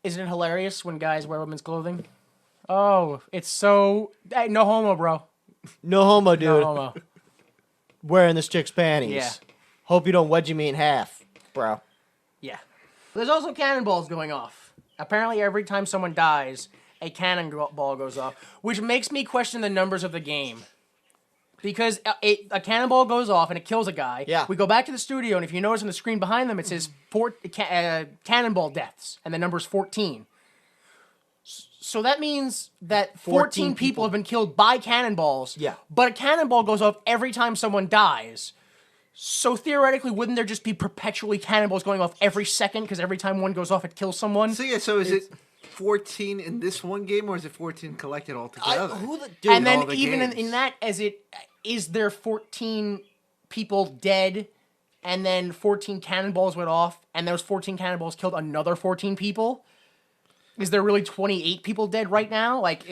Isn't it hilarious when guys wear women's clothing? Oh, it's so hey, no homo, bro. No homo, dude. No homo. Wearing this chick's panties. Yeah. Hope you don't wedgie me in half, bro. Yeah. There's also cannonballs going off. Apparently, every time someone dies, a cannonball goes off, which makes me question the numbers of the game. Because a cannonball goes off and it kills a guy. Yeah. We go back to the studio, and if you notice on the screen behind them, it says cannonball deaths, and the number's 14. So that means that 14 people have been killed by cannonballs. Yeah. But a cannonball goes off every time someone dies. So theoretically, wouldn't there just be perpetually cannonballs going off every second? Because every time one goes off, it kills someone. So yeah, so is it 14 in this one game, or is it 14 collected all together? Dude, And then all the even games. in that, is there 14 people dead, and then 14 cannonballs went off, and those 14 cannonballs killed another 14 people? Is there really 28 people dead right now? Like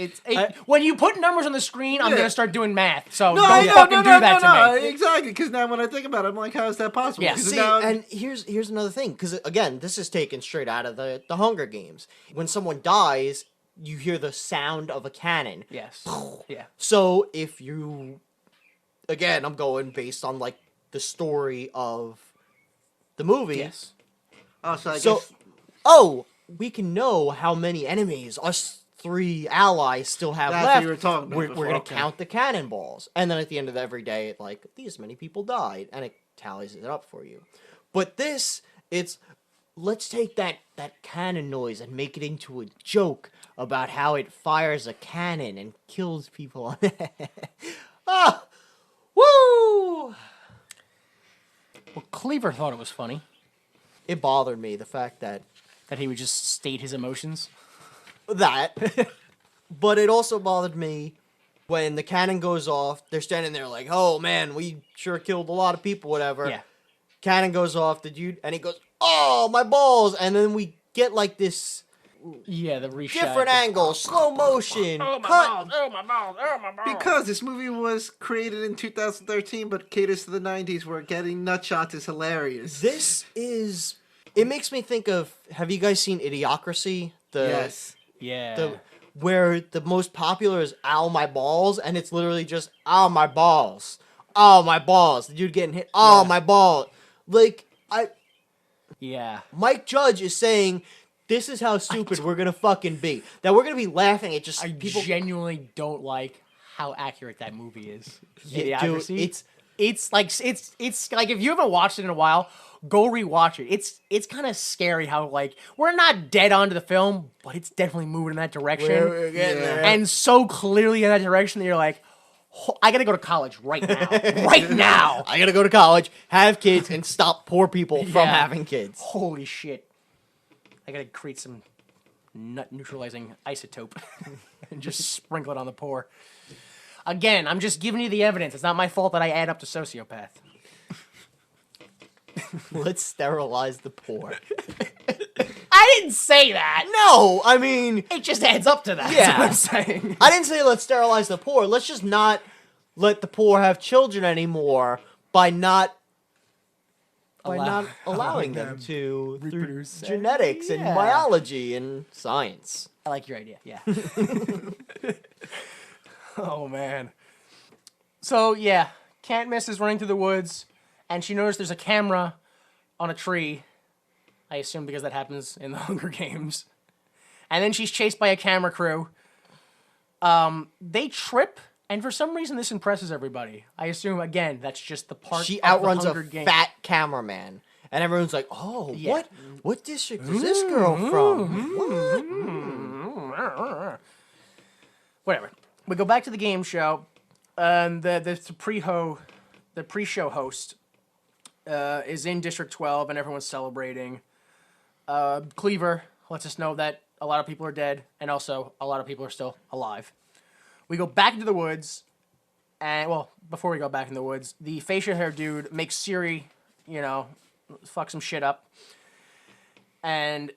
when you put numbers on the screen, I'm Yeah. gonna start doing math. So No, don't no, fucking no, do no, that no, to me. exactly. Because now when I think about it, I'm like, how is that possible? Yeah. 'Cause See, now- and here's another thing, because again, this is taken straight out of the Hunger Games. When someone dies, you hear the sound of a cannon. Yes. Yeah. So if you, again, I'm going based on like the story of the movie. Yes. oh, so I So, guess oh, we can know how many enemies us three allies still have That's left. what you were talking about We're before, gonna okay. count the cannonballs, and then at the end of every day, it's like these many people died, and it tallies it up for you. But this, it's let's take that cannon noise and make it into a joke about how it fires a cannon and kills people on it. Ah, woo! Well, Cleaver thought it was funny It bothered me, the fact that that he would just state his emotions. but it also bothered me when the cannon goes off. They're standing there like, "Oh man, we sure killed a lot of people." Whatever. Yeah. Cannon goes off. And he goes, "Oh, my balls!" And then we get like this Yeah, the reshot. different angle, slow motion, Oh my cut. balls! Oh my balls! Oh my balls! because this movie was created in 2013, but caters to the 90s, where getting nut shots is hilarious. This is. It makes me think of. Have you guys seen Idiocracy? Yes. Yeah. Where the most popular is "Ow my balls," and it's literally just "Ow my balls, ow my balls." The dude getting hit. "Oh my ball!" Like yeah. Mike Judge is saying, "This is how stupid we're gonna fucking be. That we're gonna be laughing at just I people." genuinely don't like how accurate that movie is. Yeah, dude, Idiocracy. It's like if you haven't watched it in a while, go rewatch it. It's kind of scary how like we're not dead onto the film, but it's definitely moving in that direction, We're getting there. and so clearly in that direction that you're like, I gotta go to college right now. Right now. I gotta go to college, have kids, and stop poor people from Yeah. having kids. Holy shit. I gotta create some nut neutralizing isotope and just sprinkle it on the poor. Again, I'm just giving you the evidence. It's not my fault that I add up to sociopath. Let's sterilize the poor. I didn't say that. No, I mean, It just adds up to that. Yeah. That's what I'm saying. I didn't say let's sterilize the poor. Let's just not let the poor have children anymore by not allowing them to reproduce. through genetics and Yeah. biology and science. I like your idea. Yeah. Oh man. So yeah, Katniss is running through the woods, and she noticed there's a camera on a tree. I assume because that happens in the Hunger Games. And then she's chased by a camera crew. They trip, and for some reason this impresses everybody. I assume again that's just the part. She of outruns the a Hunger Games. fat cameraman, and everyone's like, "Oh, Yeah. what district is this girl from?" Whatever. We go back to the game show. The pre-show host is in District 12, and everyone's celebrating. Cleaver lets us know that a lot of people are dead, and also a lot of people are still alive. We go back into the woods, and well, before we go back in the woods, the facial hair dude makes Siri, fuck some shit up, and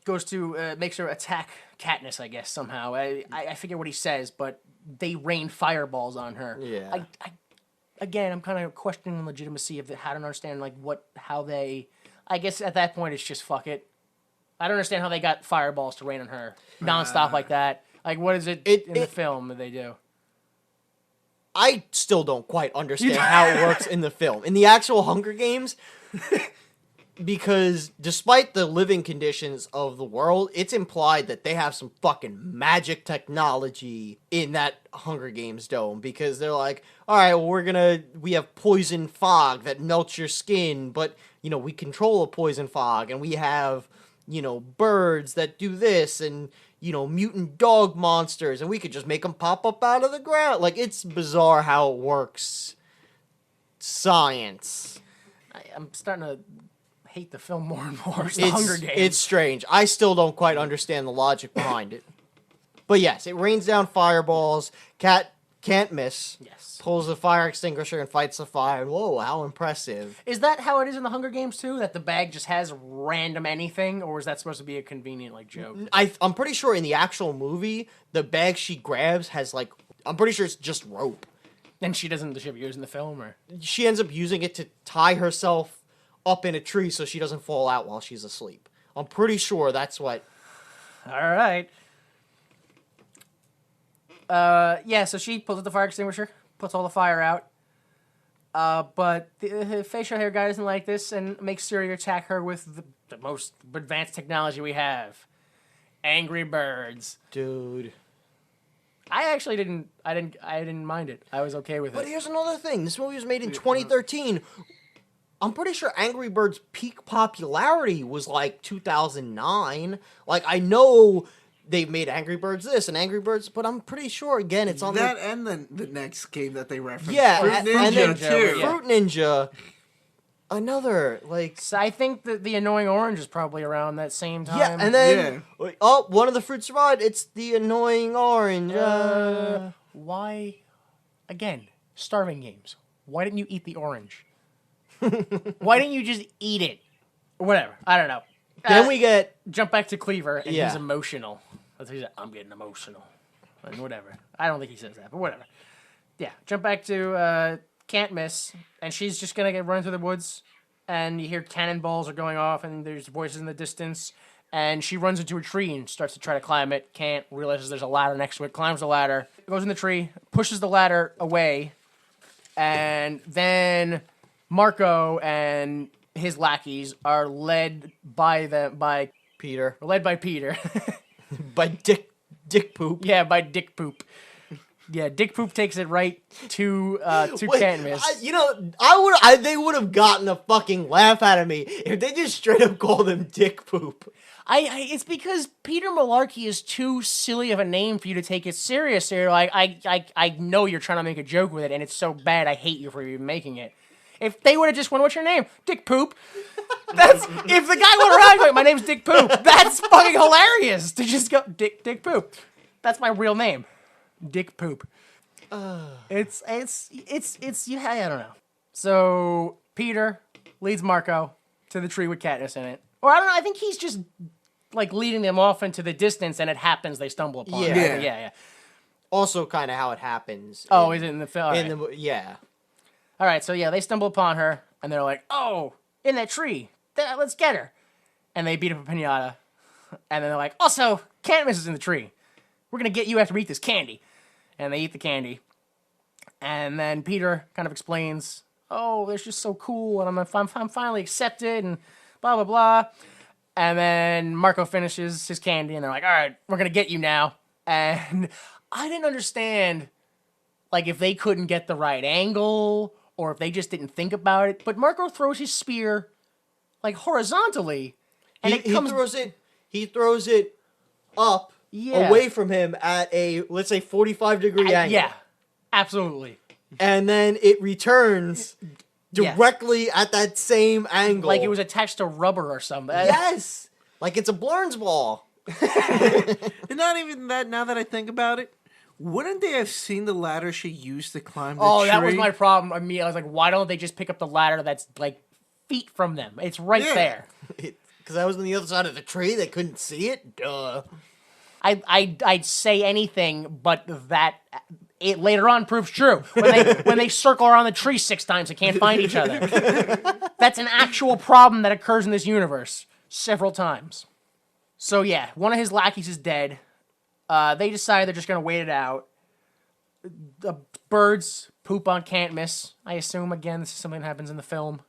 goes to makes her attack Katniss, I guess somehow. I forget what he says, but they rain fireballs on her. Yeah. Again, I'm kind of questioning the legitimacy of how to understand how they. I guess at that point it's just fuck it. I don't understand how they got fireballs to rain on her nonstop like that. Like, what is it in the film that they do? I still don't quite understand how it works in the film. In the actual Hunger Games, because despite the living conditions of the world, it's implied that they have some fucking magic technology in that Hunger Games dome, because they're like, all right, well, we have poison fog that melts your skin, but, we control a poison fog, and we have, birds that do this, and, mutant dog monsters, and we could just make them pop up out of the ground. Like, it's bizarre how it works. Science. I'm starting to hate the film more and more. It's the Hunger Games. It's strange. I still don't quite understand the logic behind it. But yes, it rains down fireballs. Cat can't miss. Yes. Pulls the fire extinguisher and fights the fire. Whoa, how impressive. Is that how it is in the Hunger Games too? That the bag just has random anything, or is that supposed to be a convenient joke? I'm pretty sure in the actual movie, the bag she grabs has I'm pretty sure it's just rope. And she doesn't use in the film, or She ends up using it to tie herself up in a tree so she doesn't fall out while she's asleep. I'm pretty sure that's what. all right. So she pulls out the fire extinguisher, puts all the fire out. But the facial hair guy doesn't like this and makes Siri attack her with the most advanced technology we have. Angry Birds. Dude. I actually didn't mind it. I was okay with But it. here's another thing. This movie was made in 2013. I'm pretty sure Angry Birds' peak popularity was 2009. I know they've made Angry Birds this and Angry Birds, but I'm pretty sure, again, it's on that and the next game that they referenced. Yeah, Fruit and Ninja, then too. Yeah. Fruit Ninja. Another, So I think that the Annoying Orange is probably around that same time. Yeah, and then, one of the fruits survived. It's the Annoying Orange. Why? Again, starving games. Why didn't you eat the orange? Why didn't you just eat it? Or whatever. I don't know. Then we get... Jump back to Cleaver, and Yeah. he's emotional. That's what he said, I'm getting emotional. And whatever. I don't think he says that, but whatever. Yeah, jump back to Can't Miss, and she's just going to run through the woods, and you hear cannonballs are going off, and there's voices in the distance, and she runs into a tree and starts to try to climb it, can't, realizes there's a ladder next to it, climbs the ladder, goes in the tree, pushes the ladder away, and then Marco and his lackeys are led by Peter. Peter. By Dick Poop. Yeah, by Dick Poop. Yeah, Dick Poop takes it right to Katniss. They would have gotten a fucking laugh out of me if they just straight up called him Dick Poop. It's because Peter Malarkey is too silly of a name for you to take it serious. So you're like, I know you're trying to make a joke with it, and it's so bad. I hate you for even making it. If they would have just went, what's your name? Dick Poop. That's if the guy went around going, my name's Dick Poop. That's fucking hilarious to just go Dick Poop. That's my real name, Dick Poop. It's yeah, I don't know. So Peter leads Marco to the tree with Katniss in it, or I don't know. I think he's just like leading them off into the distance, and it happens they stumble upon. Yeah. it. Yeah. Also, kind of how it happens. Oh, is it in the film? Yeah. All right, so yeah, they stumble upon her, and they're like, oh, in that tree. Let's get her. And they beat up a pinata. And then they're like, also, Katniss is in the tree. We're going to get you after we eat this candy. And they eat the candy. And then Peter kind of explains, oh, they're just so cool, and I'm finally accepted, and blah, blah, blah. And then Marco finishes his candy, and they're like, all right, we're going to get you now. And I didn't understand, like, if they couldn't get the right angle, or if they just didn't think about it. But Marco throws his spear, like, horizontally, and he throws it up away from him at a, let's say, 45-degree angle. Yeah, absolutely. And then it returns directly at that same angle. Like it was attached to rubber or something. Yes! Like it's a Blurns ball. And not even that, now that I think about it, wouldn't they have seen the ladder she used to climb the tree? Oh, that was my problem. I was like, why don't they just pick up the ladder that's, like, feet from them? It's right there. Because that was on the other side of the tree. They couldn't see it. Duh. I'd say anything, but that it later on proves true. When they circle around the tree 6 times and can't find each other. That's an actual problem that occurs in this universe several times. So yeah, one of his lackeys is dead. They decide they're just gonna wait it out. The birds poop on Katniss. I assume again this is something that happens in the film.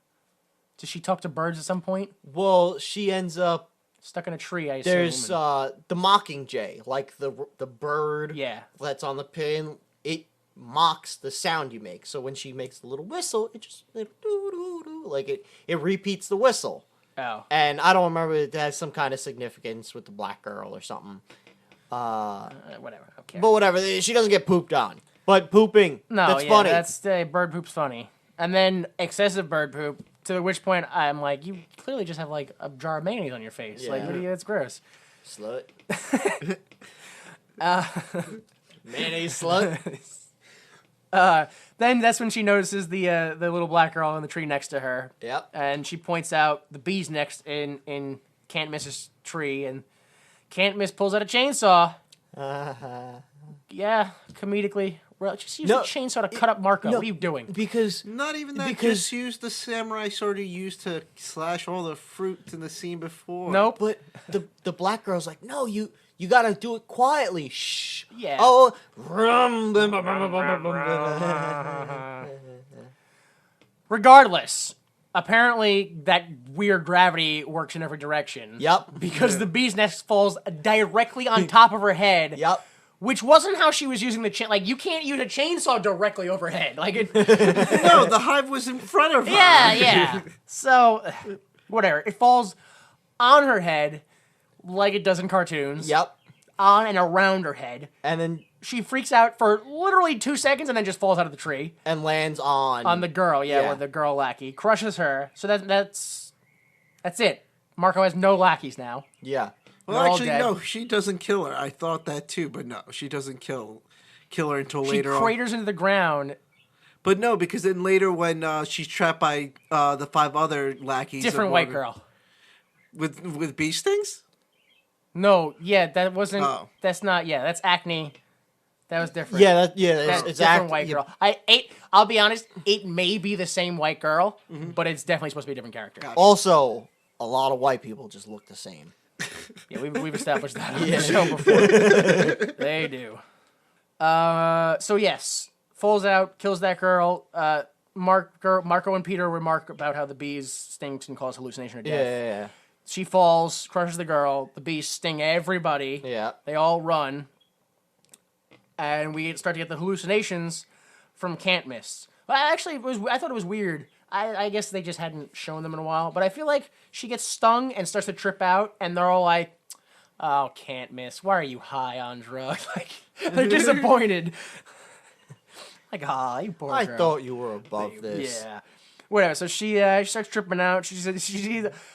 Does she talk to birds at some point? Well, she ends up Stuck in a tree, I assume. there's the mockingjay, like the bird that's on the pin. It mocks the sound you make. So when she makes the little whistle, it just like it repeats the whistle. Oh. And I don't remember if it has some kind of significance with the black girl or something. Whatever. Okay. But whatever, she doesn't get pooped on. But pooping, that's funny. That's bird poop's funny. And then excessive bird poop, to which point I'm like, you clearly just have like a jar of mayonnaise on your face. Yeah. Like, that's gross. Slut. Mayonnaise slut. Then that's when she notices the little black girl in the tree next to her. Yep. And she points out the bees next in Katniss's tree, and Katniss pulls out a chainsaw. Yeah, comedically. Well, just use a chainsaw to cut up Marco. What are you doing? Because Not even that, just use the samurai sword you used to slash all the fruit in the scene before. Nope. But the black girl's like, no, you gotta do it quietly. Shh. Yeah. Oh. Regardless, apparently that weird gravity works in every direction. Yep. Because the bee's nest falls directly on top of her head. Yep. Which wasn't how she was using the chain. Like, you can't use a chainsaw directly overhead. Like, No, the hive was in front of her. yeah. So, whatever. It falls on her head, like it does in cartoons. Yep. On and around her head. And then She freaks out for literally 2 seconds and then just falls out of the tree. and lands on On the girl, Yeah. or the girl lackey. Crushes her. So that's it. Marco has no lackeys now. Yeah. Well, They're all actually, dead. no, she doesn't kill her. I thought that too, but no, she doesn't kill her until She later on. craters into the ground. But no, because then later when she's trapped by the 5 other lackeys, Different of white one- girl. with bee stings. No, yeah, that wasn't. Oh. That's not. Yeah, that's acne. That was different. Yeah, That's it's different white girl. I'll be honest. It may be the same white girl, but it's definitely supposed to be a different character. Also, a lot of white people just look the same. Yeah, we've established that on the show before. They do. So yes, falls out, kills that girl. Marco and Peter remark about how the bees sting can cause hallucination or death. Yeah. She falls, crushes the girl. The bees sting everybody. Yeah. They all run. And we start to get the hallucinations from Katniss. Well, actually, I thought it was weird. I guess they just hadn't shown them in a while. But I feel like she gets stung and starts to trip out, and they're all like, oh, can't miss. Why are you high on drugs? Like, they're disappointed. Like, ah, you poor I girl. thought you were above this. Yeah. Whatever. So she starts tripping out. She said,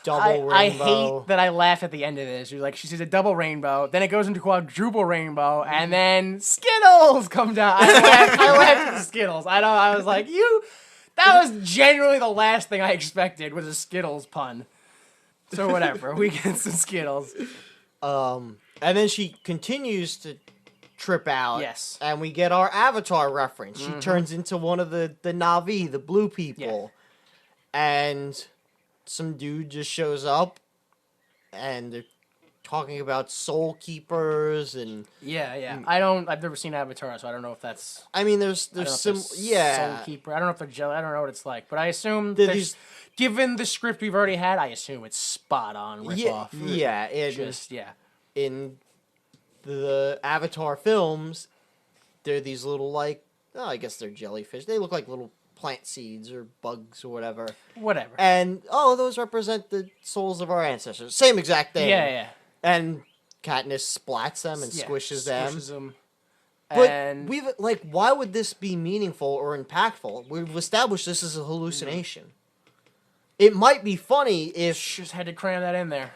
Double I rainbow. hate that I laughed at the end of this. She sees a double rainbow. Then it goes into quadruple rainbow, and then Skittles come down. I laughed at the Skittles. I was like, that was genuinely the last thing I expected was a Skittles pun. So whatever. We get some Skittles. And then she continues to trip out. Yes. And we get our Avatar reference. She turns into one of the Na'vi, the blue people. And some dude just shows up and they're talking about soul keepers and Yeah. I've never seen Avatar, so I don't know if that's I mean there's I don't know if some there's Soul Keeper. I don't know if they're jelly. I don't know what it's like, but I assume These- given the script we've already had, I assume it's spot on rip off. In the Avatar films, they're these little I guess they're jellyfish. They look like little plant seeds or bugs or whatever. Whatever. And those represent the souls of our ancestors. Same exact thing. Yeah. And Katniss splats them and squishes them. But And we've why would this be meaningful or impactful? We've established this as a hallucination. It might be funny if just had to cram that in there.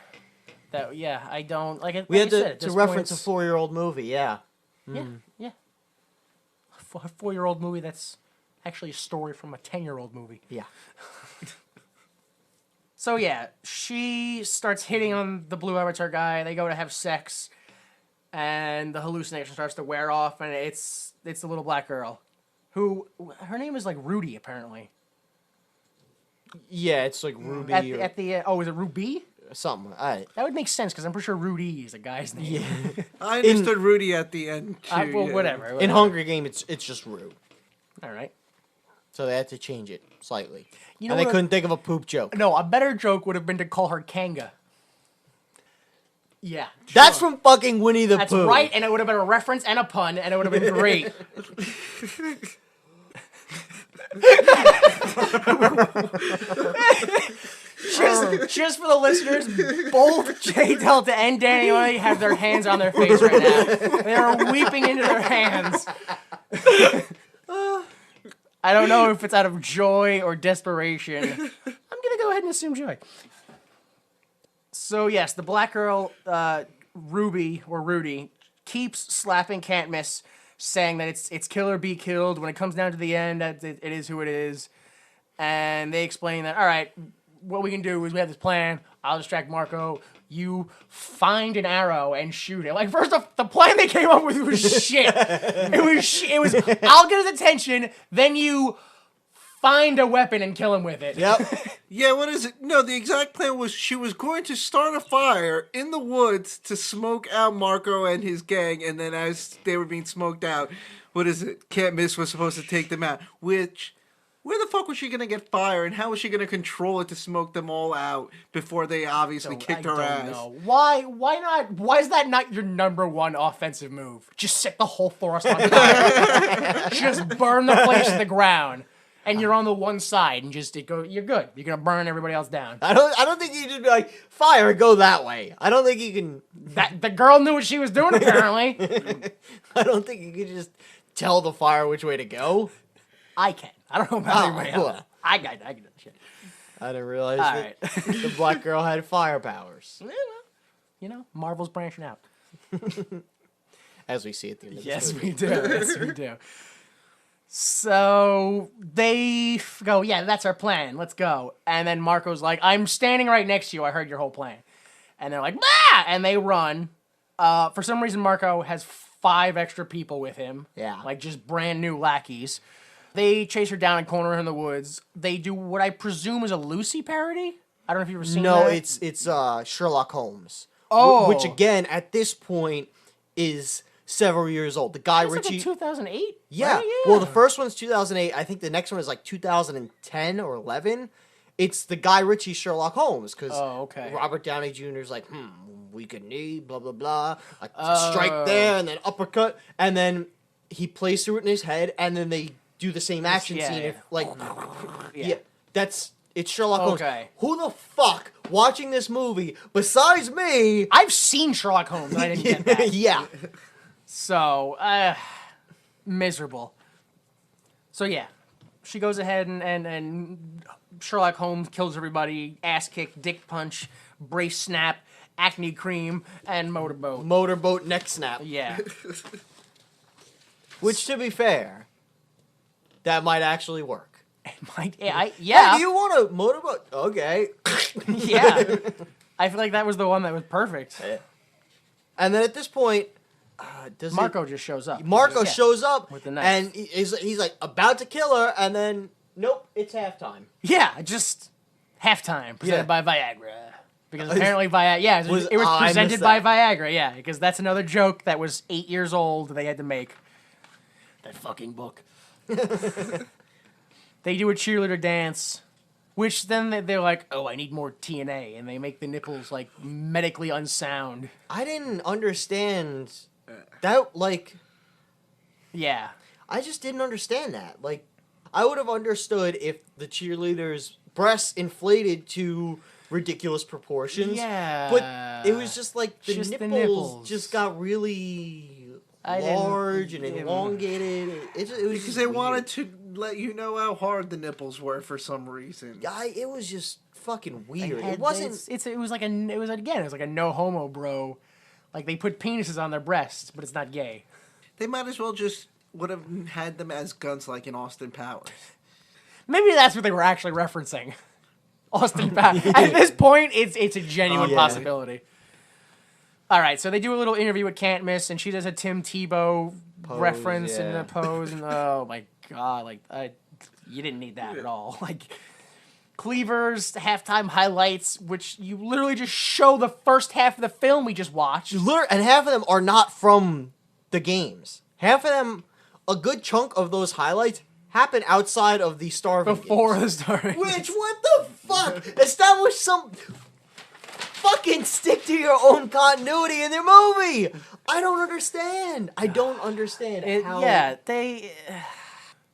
I don't like it. we like had I said, to reference a 4-year-old movie. Yeah. Yeah. A 4-year-old movie that's actually a story from a 10-year-old movie. Yeah. So yeah, she starts hitting on the blue avatar guy. They go to have sex, and the hallucination starts to wear off, and it's the little black girl, who her name is like Rudy apparently. Yeah, it's like Ruby At or the is it Ruby? something. That would make sense because I'm pretty sure Rudy is a guy's name. Yeah. I understood Rudy at the end too. Well, yeah. whatever. In Hunger Games, it's just Rue. All right. So they had to change it slightly. You know and they what couldn't think of a poop joke. No, a better joke would have been to call her Kanga. Yeah. That's sure. from fucking Winnie the That's Pooh. right, and it would have been a reference and a pun, and it would have been great. just for the listeners, both Jay Delta and Danny Oy have their hands on their face right now. They are weeping into their hands. I don't know if it's out of joy or desperation. I'm gonna go ahead and assume joy. So yes, the black girl, Ruby or Rudy, keeps slapping Katniss, saying that it's kill or be killed. When it comes down to the end, that it is who it is. And they explain that, all right, what we can do is we have this plan. I'll distract Marco. You find an arrow and shoot it. Like, first off, the plan they came up with was shit. It was I'll get his attention, then you find a weapon and kill him with it. Yep. Yeah, what is it? No, the exact plan was she was going to start a fire in the woods to smoke out Marco and his gang, and then as they were being smoked out, Katniss was supposed to take them out, which... Where the fuck was she going to get fire, and how was she going to control it to smoke them all out before they obviously kicked her ass? Know. Why not? Why is that not your number one offensive move? Just set the whole forest on fire. Just burn the place to the ground, and you're on the one side, and you're good. You're gonna burn everybody else down. I don't think you can just be like, fire, go that way. I don't think you can... That the girl knew what she was doing, apparently. I don't think you can just tell the fire which way to go. I can. I don't know about anybody else. well. I can do that shit. I didn't realize All that right. the black girl had fire powers. Yeah, well, you know, Marvel's branching out. As we see at the end of this Yes, movie. we do. Yes, we do. So they go, yeah, that's our plan. Let's go. And then Marco's like, I'm standing right next to you. I heard your whole plan. And they're like, bah! And they run. For some reason, Marco has 5 extra people with him. Yeah. Like just brand new lackeys. They chase her down and corner her in the woods. They do what I presume is a Lucy parody. I don't know if you've ever seen No, that. it's Sherlock Holmes. Oh. Which again, at this point, is several years old. The Guy It's Ritchie... like 2008? Yeah. Right? Well, the first one's 2008. I think the next one is like 2010 or 11. It's the Guy Ritchie Sherlock Holmes because okay. Robert Downey Jr. is like, weak knee, blah, blah, blah. Strike there and then uppercut. And then he plays through it in his head and then they do the same action scene. yeah. If, like, yeah, that's It's Sherlock Holmes. Okay. Who the fuck watching this movie besides me? I've seen Sherlock Holmes, and I didn't get that. Yeah. So, miserable. So yeah, she goes ahead and Sherlock Holmes kills everybody, ass kick, dick punch, brace snap, acne cream, and motorboat. Motorboat neck snap. Yeah. Which, to be fair, that might actually work. Yeah. Hey, do you want a motorboat? Okay. Yeah. I feel like that was the one that was perfect. And then at this point, Marco just shows up. Marco Yeah. shows up With the knife. and he's like about to kill her, and then nope, it's halftime. Yeah, just halftime presented Yeah. by Viagra. Because apparently Viagra, yeah, it was I missed presented by that. Viagra, yeah, because that's another joke that was 8 years old they had to make. That fucking book. They do a cheerleader dance, which then they're like, oh, I need more TNA, and they make the nipples, like, medically unsound. I didn't understand that. Like, Yeah. I just didn't understand that. Like, I would have understood if the cheerleaders' breasts inflated to ridiculous proportions. Yeah. But it was just like the Just the nipples nipples. just got really I didn't- large and it- elongated. It was Because just they weird. wanted to let you know how hard the nipples were for some reason. It was just fucking They weird. had- It wasn't. it was like a no homo bro. Like, they put penises on their breasts, but it's not gay. They might as well just would have had them as guns like in Austin Powers. Maybe that's what they were actually referencing. Austin Powers. At this point, it's a genuine Oh, yeah. possibility. All right, so they do a little interview with Katniss, and she does a Tim Tebow reference in yeah. the pose, and oh my god, like you didn't need that at all. Like Cleaver's halftime highlights, which you literally just show the first half of the film we just watched. And half of them are not from the games. Half of them, a good chunk of those highlights happen outside of the Starving Before games. the start. Which, what the fuck? Establish some fucking stick to your own continuity in their movie. I don't understand. I don't understand how. Yeah, they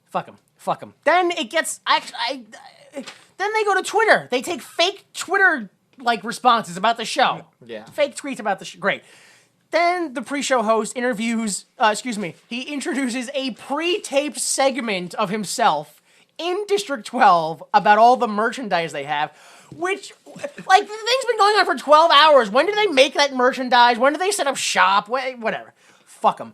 fuck them. Then it gets then they go to Twitter. They take fake Twitter like responses about the show. Yeah. Fake tweets about the show. Great. Then the pre-show host he introduces a pre-taped segment of himself in District 12 about all the merchandise they have, which, like, the thing's been going on for 12 hours. When did they make that merchandise? When did they set up shop? Whatever. Fuck them.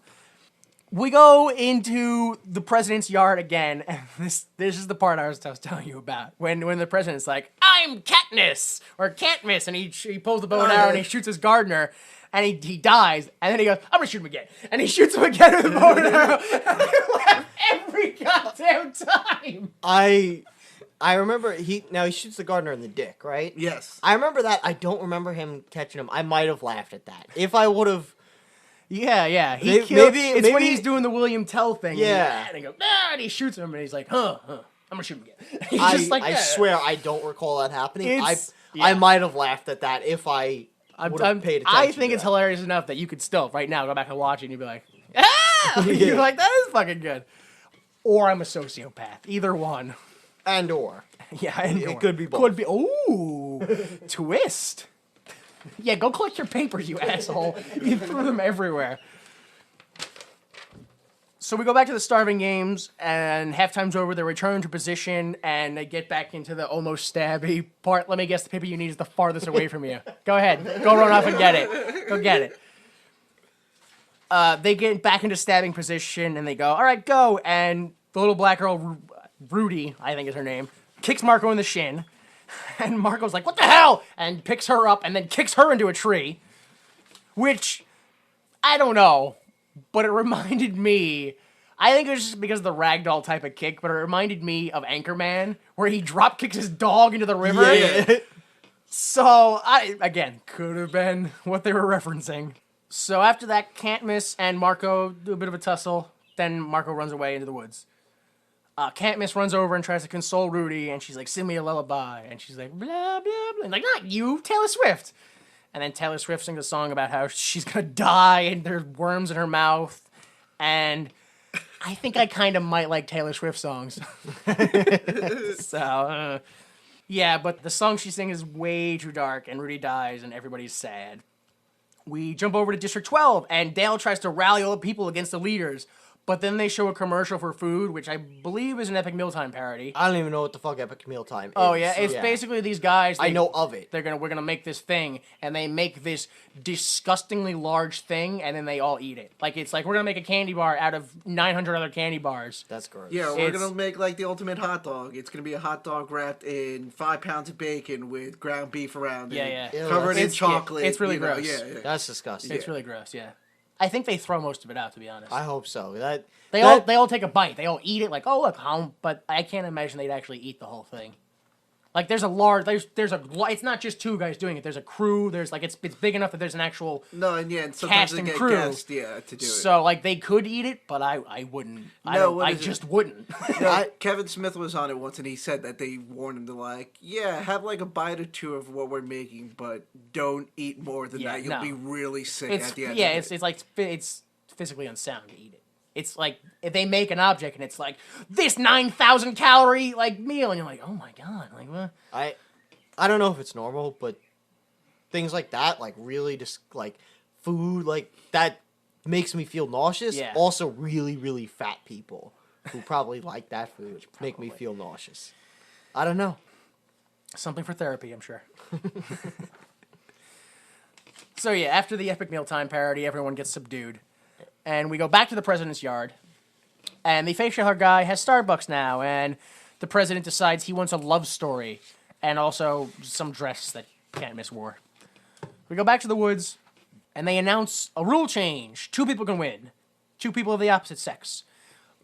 We go into the president's yard again, and this is the part I was telling you about. When the president's like, I'm Katniss, or Can't-Miss, and he pulls the bow and arrow and he shoots his gardener, and he dies, and then he goes, I'm gonna shoot him again. And he shoots him again with the bow and arrow, and I laugh every goddamn time. I remember he shoots the gardener in the dick, right? Yes. I remember that. I don't remember him catching him. I might have laughed at that. If I would have. Yeah. Maybe When he's doing the William Tell thing. Yeah. And he goes, and he shoots him, and he's like, I'm gonna shoot him again. He's I just like, I swear I don't recall that happening. Yeah. I might have laughed at that if I would have paid attention. I think to it's that. hilarious enough that you could still, right now, go back and watch it, and you'd be like, ah! You're like, that is fucking good. Or I'm a sociopath. Either one. And or. Yeah, and It could be both. Could be. Ooh, twist. Yeah, go collect your papers, you asshole. You threw them everywhere. So we go back to the Starving Games, and halftime's over. They return to position, and they get back into the almost stabby part. Let me guess, the paper you need is the farthest away from you. Go ahead. Go run off and get it. Go get it. They get back into stabbing position, and they go, all right, go. And the little black girl, Rudy, I think is her name, kicks Marco in the shin. And Marco's like, what the hell? And picks her up and then kicks her into a tree. Which, I don't know. But it reminded me, I think it was just because of the ragdoll type of kick, but it reminded me of Anchorman, where he drop kicks his dog into the river. Yeah. So, again, could have been what they were referencing. So after that, Can't-Miss and Marco do a bit of a tussle. Then Marco runs away into the woods. Can't-Miss runs over and tries to console Rudy, and she's like, sing me a lullaby. And she's like, blah, blah, blah. And like, not you, Taylor Swift. And then Taylor Swift sings a song about how she's gonna die and there's worms in her mouth. And I think I kind of might like Taylor Swift songs. So, Yeah, but the song she sings is way too dark, and Rudy dies, and everybody's sad. We jump over to District 12, and Dale tries to rally all the people against the leaders, but then they show a commercial for food, which I believe is an Epic Mealtime parody. I don't even know what the fuck Epic Mealtime is. Oh yeah, it's basically these guys. I know of it. We're gonna make this thing, and they make this disgustingly large thing, and then they all eat it. Like it's like we're gonna make a candy bar out of 900 other candy bars. That's gross. Yeah, we're gonna make like the ultimate hot dog. It's gonna be a hot dog wrapped in 5 pounds of bacon with ground beef around it. Yeah. Covered in It's- chocolate. it's really you know, gross. Yeah. That's disgusting. It's really gross. Yeah, I think they throw most of it out. To be honest, I hope so. they all take a bite. They all eat it. Like, oh look, but I can't imagine they'd actually eat the whole thing. Like there's it's not just 2 guys doing it. There's a crew. There's like it's big enough that there's an actual No, and sometimes cast they and get crew. guests, to do it. So like they could eat it, but I wouldn't. I just wouldn't. Kevin Smith was on it once, and he said that they warned him to have like a bite or 2 of what we're making, but don't eat more than that. You'll be really sick at the end. It's physically unsound to eat it. It's like if they make an object and it's like this 9,000 calorie like meal, and you're like, oh my god, like what? I don't know if it's normal, but things like that, like really just like food like that makes me feel nauseous. Yeah. Also, really, really fat people who probably like that food make me feel nauseous. I don't know. Something for therapy, I'm sure. So yeah, after the Epic Mealtime parody, everyone gets subdued. And we go back to the president's yard. And the facial hair guy has Starbucks now. And the president decides he wants a love story. And also some dress that Katniss wore. We go back to the woods. And they announce a rule change. 2 people can win. 2 people of the opposite sex.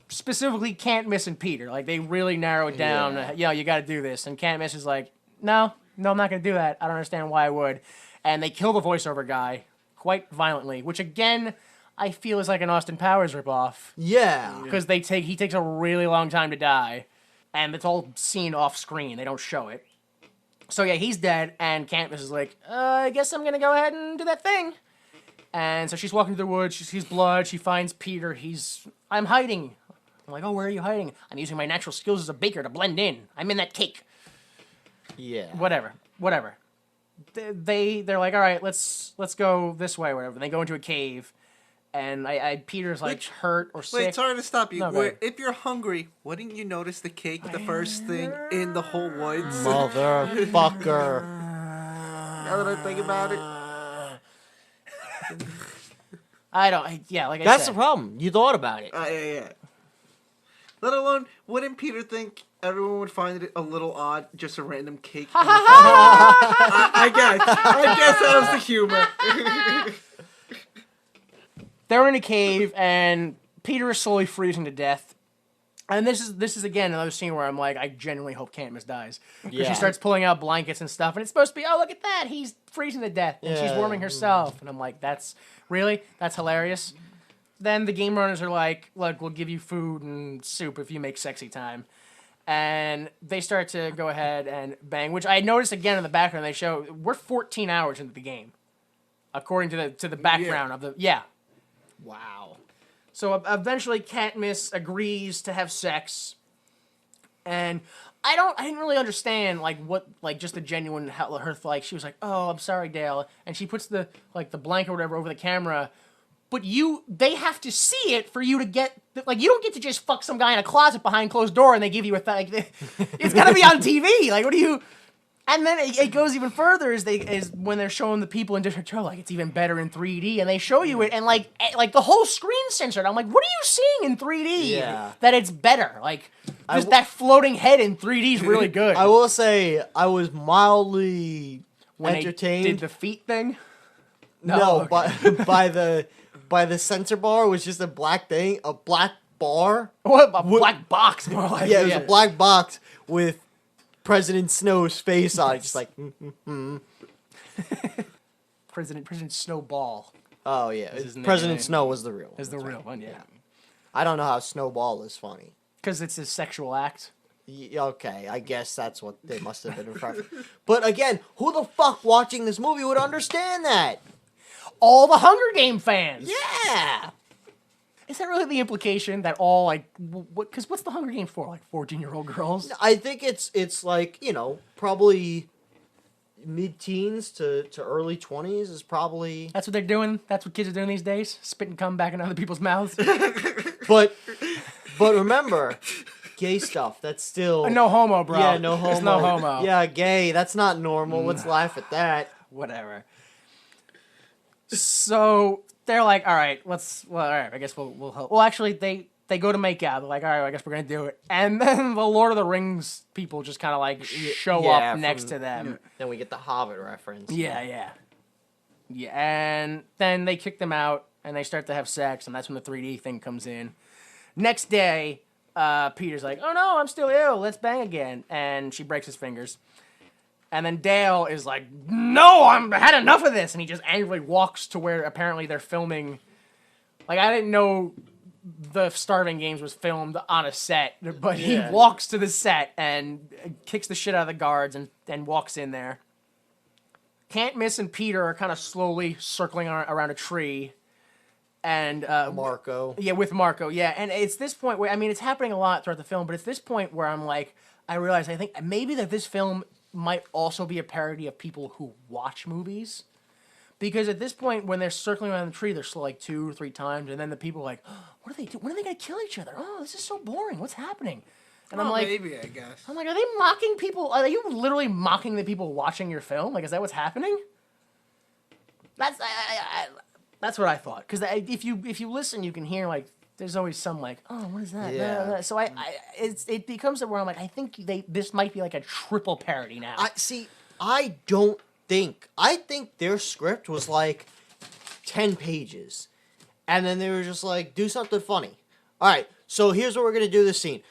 Specifically Katniss and Peter. Like, they really narrow it down. You got to do this. And Katniss is like, no, I'm not going to do that. I don't understand why I would. And they kill the voiceover guy quite violently. Which, again, I feel is like an Austin Powers ripoff. Yeah. Because he takes a really long time to die. And it's all seen off screen. They don't show it. So, yeah, he's dead. And Katniss is like, I guess I'm going to go ahead and do that thing. And so she's walking through the woods. She sees blood. She finds Peter. I'm hiding. I'm like, oh, where are you hiding? I'm using my natural skills as a baker to blend in. I'm in that cake. Yeah. Whatever. They're like, all right, let's go this way, or whatever. And they go into a cave, and Peter's like hurt or sick. Wait, sorry to stop you. No, go ahead. If you're hungry, wouldn't you notice the cake the first thing in the whole woods? Motherfucker. Now that I think about it. That's the problem. You thought about it. Yeah. Let alone, wouldn't Peter think everyone would find it a little odd, just a random cake? I guess that was the humor. They're in a cave, and Peter is slowly freezing to death. And this is again another scene where I'm like, I genuinely hope Katniss dies. Because she starts pulling out blankets and stuff, and it's supposed to be, oh, look at that, he's freezing to death, and she's warming herself. And I'm like, that's hilarious. Then the game runners are like, look, we'll give you food and soup if you make sexy time. And they start to go ahead and bang, which I noticed again in the background. They show we're 14 hours into the game, according to the background of the Wow. So eventually, Katniss agrees to have sex, and I didn't really understand just the genuine her she was like, oh, I'm sorry, Dale, and she puts the blanket or whatever over the camera. But they have to see it for you to get, you don't get to just fuck some guy in a closet behind closed door and they give you it's gotta be on TV. Like, what do you, and then it goes even further is when they're showing the people in District 12, it's even better in 3D, and they show you it, and like the whole screen censored. I'm like, what are you seeing in 3D? Yeah. That it's better. Like, that floating head in 3D is really good. I will say, I was mildly when entertained. They did the feet thing? No, okay. by the censor bar was just a black thing, a black bar. What, a black box, more like. Yeah, it was a black box with President Snow's face on it, just like. President Snowball Oh yeah, his President name. Snow was the real one. is the real one, yeah. I don't know how Snowball is funny. Because it's a sexual act. Okay, I guess that's what they must have been referring to. But again, who the fuck watching this movie would understand that? All the Hunger Game fans. Yeah. Is that really the implication that all like? Because what's the Hunger Games for? Like 14-year-old girls? I think it's like, probably mid-teens to early 20s is probably. That's what they're doing. That's what kids are doing these days. Spitting cum back in other people's mouths. But remember, gay stuff. That's still No homo, bro. Yeah, no homo. It's no homo. Yeah, gay. That's not normal. Let's laugh at that. Whatever. So they're like, all right, all right, I guess we'll help. Well, actually, they go to make out. They're like, all right, I guess we're going to do it. And then the Lord of the Rings people just kind of like show up next to them. Then we get the Hobbit reference. Yeah. And then they kick them out and they start to have sex. And that's when the 3D thing comes in. Next day, Peter's like, oh no, I'm still ill. Let's bang again. And she breaks his fingers. And then Dale is like, no, I had enough of this. And he just angrily walks to where apparently they're filming. Like, I didn't know the Starving Games was filmed on a set. But he walks to the set and kicks the shit out of the guards and walks in there. Katniss and Peter are kind of slowly circling around a tree. And Marco. Yeah, with Marco. Yeah, and it's this point where, I mean, it's happening a lot throughout the film, but it's this point where I'm like, I realize, I think maybe that this film might also be a parody of people who watch movies. Because at this point, when they're circling around the tree, they're slow like 2 or 3 times, and then the people are like, oh, what are they doing? When are they going to kill each other? Oh, this is so boring. What's happening? And I'm like, maybe, I guess. I'm like, are they mocking people? Are you literally mocking the people watching your film? Like, is that what's happening? That's what I thought. Because if you listen, you can hear like there's always some like, oh, what is that? Yeah. So it becomes where I'm like, I think this might be like a triple parody now. I think their script was like 10 pages. And then they were just like, do something funny. All right, so here's what we're going to do this scene.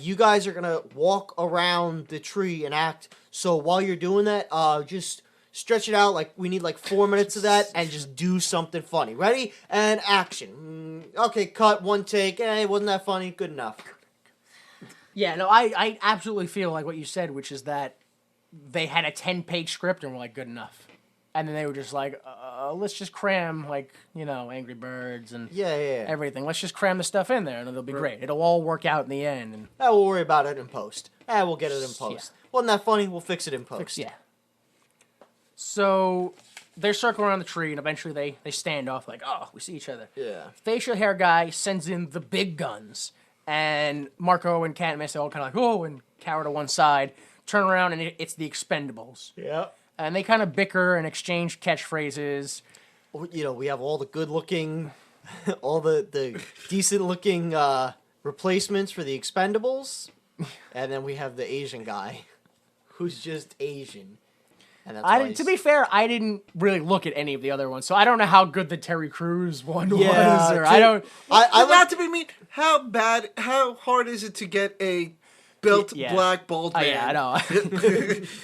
You guys are going to walk around the tree and act. So while you're doing that, just stretch it out. Like, we need like 4 minutes of that and just do something funny. Ready? And action. Okay, cut, 1 take. Wasn't that funny? Good enough. Yeah, no, I absolutely feel like what you said, which is that they had a 10-page script and were like, good enough. And then they were just like, let's just cram, like, Angry Birds and everything. Let's just cram the stuff in there and it'll be great. It'll all work out in the end. And we'll worry about it in post. We'll get it in post. Yeah. Wasn't that funny? We'll fix it in post. Yeah. So they're circling around the tree and eventually they stand off like, oh, we see each other. Yeah. Facial hair guy sends in the big guns. And Marco and Katniss are all kind of like, oh, and cower to one side. Turn around and it's the Expendables. Yeah. And they kind of bicker and exchange catchphrases. We have all the good-looking, all the decent-looking replacements for the Expendables, and then we have the Asian guy, who's just Asian. And that's to be fair, I didn't really look at any of the other ones, so I don't know how good the Terry Crews one was. Or I don't. Not to be mean, how hard is it to get a built black bald man? Yeah, I know.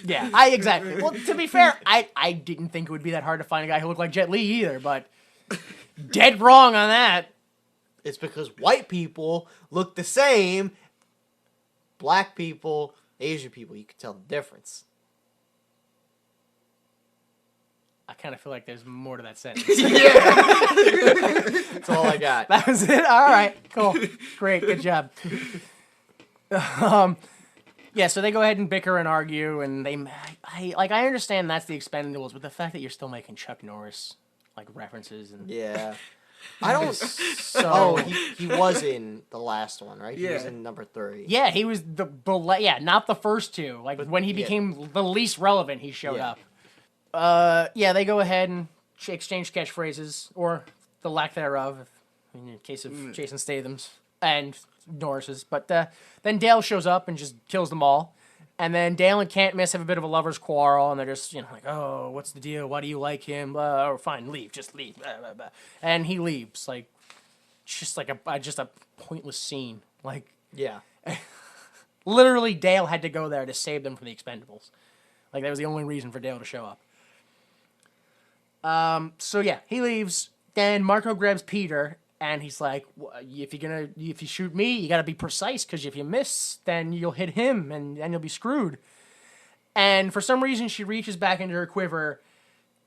Yeah, exactly. Well, to be fair, I didn't think it would be that hard to find a guy who looked like Jet Li either, but dead wrong on that. It's because white people look the same. Black people, Asian people, you can tell the difference. I kind of feel like there's more to that sentence. That's all I got. That was it? All right, cool. Great, good job. Yeah, so they go ahead and bicker and argue, and I understand that's the Expendables, but the fact that you're still making Chuck Norris like references and I don't. So he was in the last one, right? He was in number 3. Yeah, he was not the first 2. Like when he became the least relevant, he showed up. They go ahead and exchange catchphrases or the lack thereof, in the case of Jason Statham's and Norris's. But then Dale shows up and just kills them all. And then Dale and Katniss have a bit of a lover's quarrel, and they're just, like, oh, what's the deal? Why do you like him? Or fine, leave, just leave. Blah, blah, blah. And he leaves, like, just like a pointless scene. Like, literally, Dale had to go there to save them from the Expendables. Like, that was the only reason for Dale to show up. He leaves. Then Marco grabs Peter, and he's like, if you shoot me, you gotta be precise, because if you miss, then you'll hit him, and you'll be screwed. And for some reason, she reaches back into her quiver,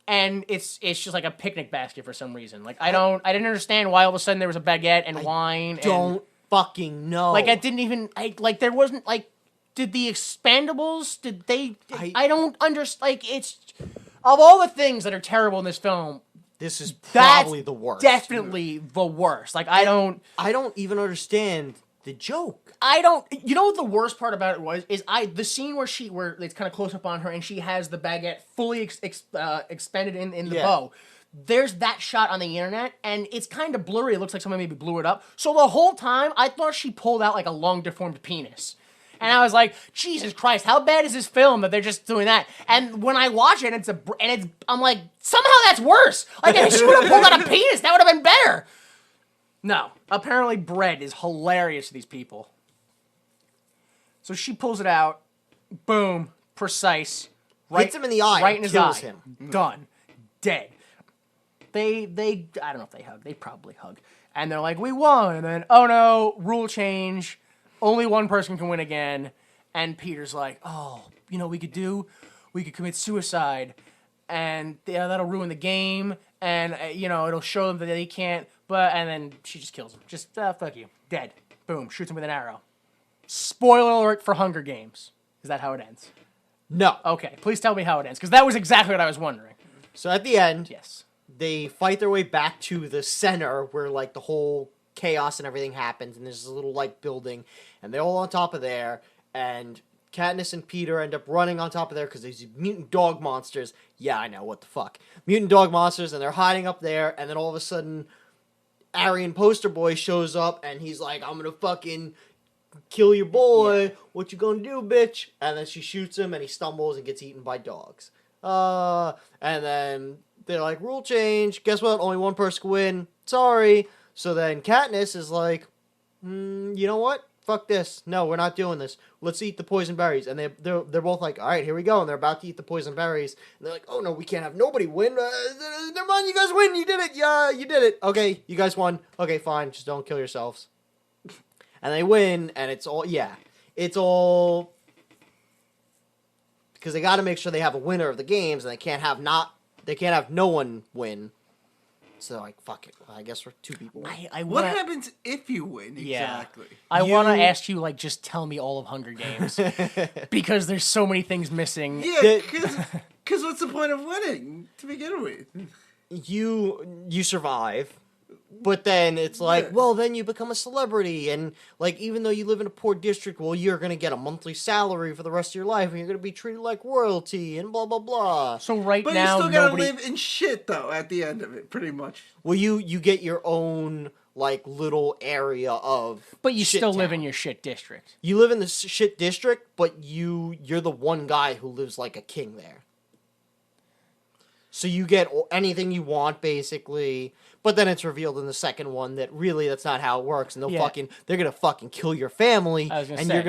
and it's just like a picnic basket for some reason. Like I didn't understand why all of a sudden there was a baguette and wine. Don't fucking know. Like I didn't even there wasn't like. Did the Expendables? Did they? I don't understand. Like it's of all the things that are terrible in this film. This is That's probably the worst. Definitely the worst. Like I don't even understand the joke. You know what the worst part about it is the scene where it's kind of close up on her and she has the baguette fully expended in the bow. There's that shot on the internet and it's kind of blurry. It looks like someone maybe blew it up. So the whole time I thought she pulled out like a long deformed penis. And I was like, Jesus Christ, how bad is this film that they're just doing that? And when I watch it, I'm like, somehow that's worse. Like, if she would have pulled out a penis, that would have been better. No. Apparently, bread is hilarious to these people. So she pulls it out. Boom. Precise. Right, hits him in the eye. Right in his kills eye. him. Done. Dead. They I don't know if they hug. They probably hug. And they're like, we won. And then, oh no, rule change. Only one person can win again. And Peter's like, oh, you know what we could commit suicide. And that'll ruin the game. And, it'll show them that they can't. And then she just kills him. Just, fuck you. Dead. Boom. Shoots him with an arrow. Spoiler alert for Hunger Games. Is that how it ends? No. Okay. Please tell me how it ends. Because that was exactly what I was wondering. So at the end, Yes. they fight their way back to the center where, like, the whole chaos and everything happens, and there's this little, like, building, and they're all on top of there, and Katniss and Peter end up running on top of there because there's mutant dog monsters. Yeah, I know, what the fuck. Mutant dog monsters, and they're hiding up there, and then all of a sudden, Aryan Poster Boy shows up, and he's like, I'm gonna fucking kill your boy. Yeah. What you gonna do, bitch? And then she shoots him, and he stumbles and gets eaten by dogs. And then they're like, rule change. Guess what? Only one person can win. Sorry. So then Katniss is like, you know what? Fuck this. No, we're not doing this. Let's eat the poison berries. And they're both like, all right, here we go. And they're about to eat the poison berries. And they're like, oh no, we can't have nobody win. Never mind, you guys win. You did it. Yeah, you did it. Okay, you guys won. Okay, fine. Just don't kill yourselves. And they win, and it's all because they got to make sure they have a winner of the games, and they can't have no one win. So, like, fuck it. I guess we're two people. What happens if you win, exactly? I want to ask you, like, just tell me all of Hunger Games. Because there's so many things missing. Yeah, because what's the point of winning to begin with? You survive, but then it's like, well, then you become a celebrity, and, like, even though you live in a poor district, well, you're going to get a monthly salary for the rest of your life, and you're going to be treated like royalty, and blah, blah, blah. So now, but you still got to live in shit, though, at the end of it, pretty much. Well, you get your own, like, little area of But you still live town. in your shit district. You live in the shit district, but you're the one guy who lives like a king there. So you get anything you want, basically. But then it's revealed in the second one that really that's not how it works, and they're gonna fucking kill your family, and they're